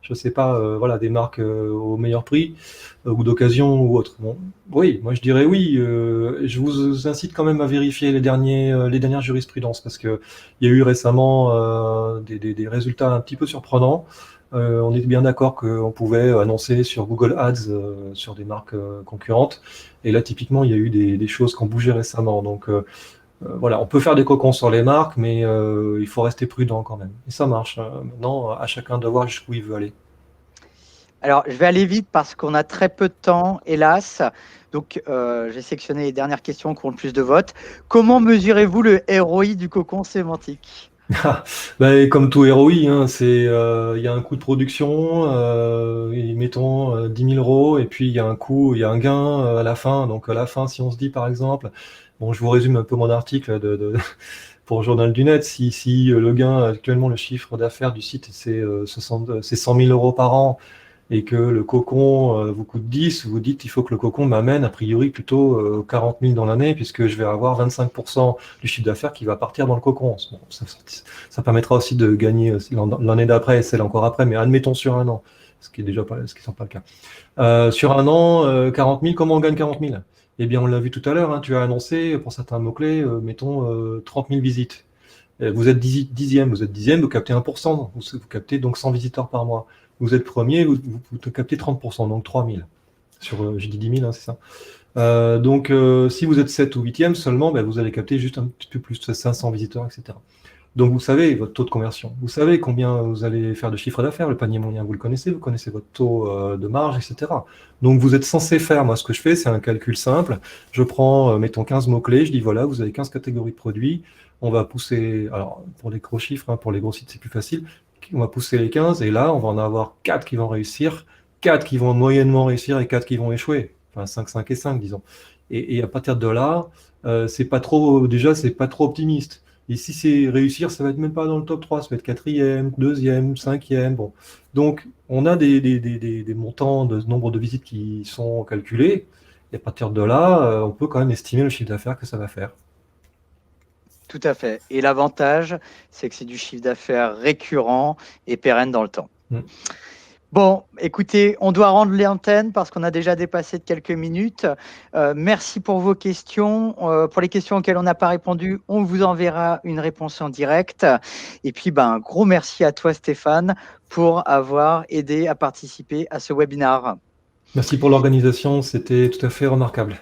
je sais pas, voilà, des marques au meilleur prix ou d'occasion ou autre. Bon, oui, moi je dirais oui. Je vous incite quand même à vérifier les dernières jurisprudences parce que il y a eu récemment des résultats un petit peu surprenants. On est bien d'accord qu'on pouvait annoncer sur Google Ads sur des marques concurrentes. Et là, typiquement, il y a eu des choses qui ont bougé récemment. Donc voilà, on peut faire des cocons sur les marques, mais il faut rester prudent quand même. Et ça marche. Maintenant, à chacun de voir jusqu'où il veut aller. Alors, je vais aller vite parce qu'on a très peu de temps, hélas. Donc, j'ai sélectionné les dernières questions qui ont le plus de votes. Comment mesurez-vous le ROI du cocon sémantique? Ben, comme tout ROI, hein, il y a un coût de production, et mettons 10 000 euros, et puis il y a un gain à la fin. Donc à la fin, si on se dit par exemple, bon, je vous résume un peu mon article pour Journal du Net, si le gain, actuellement le chiffre d'affaires du site, c'est 100 000 euros par an, et que le cocon vous coûte 10, vous dites il faut que le cocon m'amène a priori plutôt 40 000 dans l'année, puisque je vais avoir 25% du chiffre d'affaires qui va partir dans le cocon. Bon, ça permettra aussi de gagner l'année d'après et celle encore après, mais admettons sur un an, ce qui n'est pas le cas. Sur un an, 40 000, comment on gagne 40 000? Eh bien, on l'a vu tout à l'heure, hein, tu as annoncé pour certains mots-clés, mettons 30 000 visites. Vous êtes dixième, vous captez 1%, vous captez donc 100 visiteurs par mois. Vous êtes premier, vous captez 30%, donc 3 000. J'ai dit 10 000, hein, c'est ça. Donc, si vous êtes 7 ou 8e seulement, ben, vous allez capter juste un petit peu plus de 500 visiteurs, etc. Donc, vous savez votre taux de conversion. Vous savez combien vous allez faire de chiffre d'affaires. Le panier moyen, vous connaissez votre taux de marge, etc. Donc, vous êtes censé faire, moi, ce que je fais, c'est un calcul simple. Je prends, mettons, 15 mots-clés. Je dis, voilà, vous avez 15 catégories de produits. On va pousser, alors, pour les gros chiffres, hein, pour les gros sites, c'est plus facile. On va pousser les 15, et là, on va en avoir 4 qui vont réussir, 4 qui vont moyennement réussir et 4 qui vont échouer. Enfin, 5, 5 et 5, disons. Et à partir de là, c'est pas trop optimiste. Et si c'est réussir, ça va être même pas dans le top 3, ça va être quatrième, deuxième, cinquième. Bon. Donc, on a des montants de nombre de visites qui sont calculés. Et à partir de là, on peut quand même estimer le chiffre d'affaires que ça va faire. Tout à fait. Et l'avantage, c'est que c'est du chiffre d'affaires récurrent et pérenne dans le temps. Mm. Bon, écoutez, on doit rendre l'antenne parce qu'on a déjà dépassé de quelques minutes. Merci pour vos questions. Pour les questions auxquelles on n'a pas répondu, on vous enverra une réponse en direct. Et puis, un gros merci à toi, Stéphane, pour avoir aidé à participer à ce webinaire. Merci pour l'organisation, c'était tout à fait remarquable.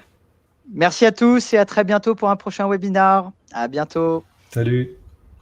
Merci à tous et à très bientôt pour un prochain webinaire. À bientôt. Salut.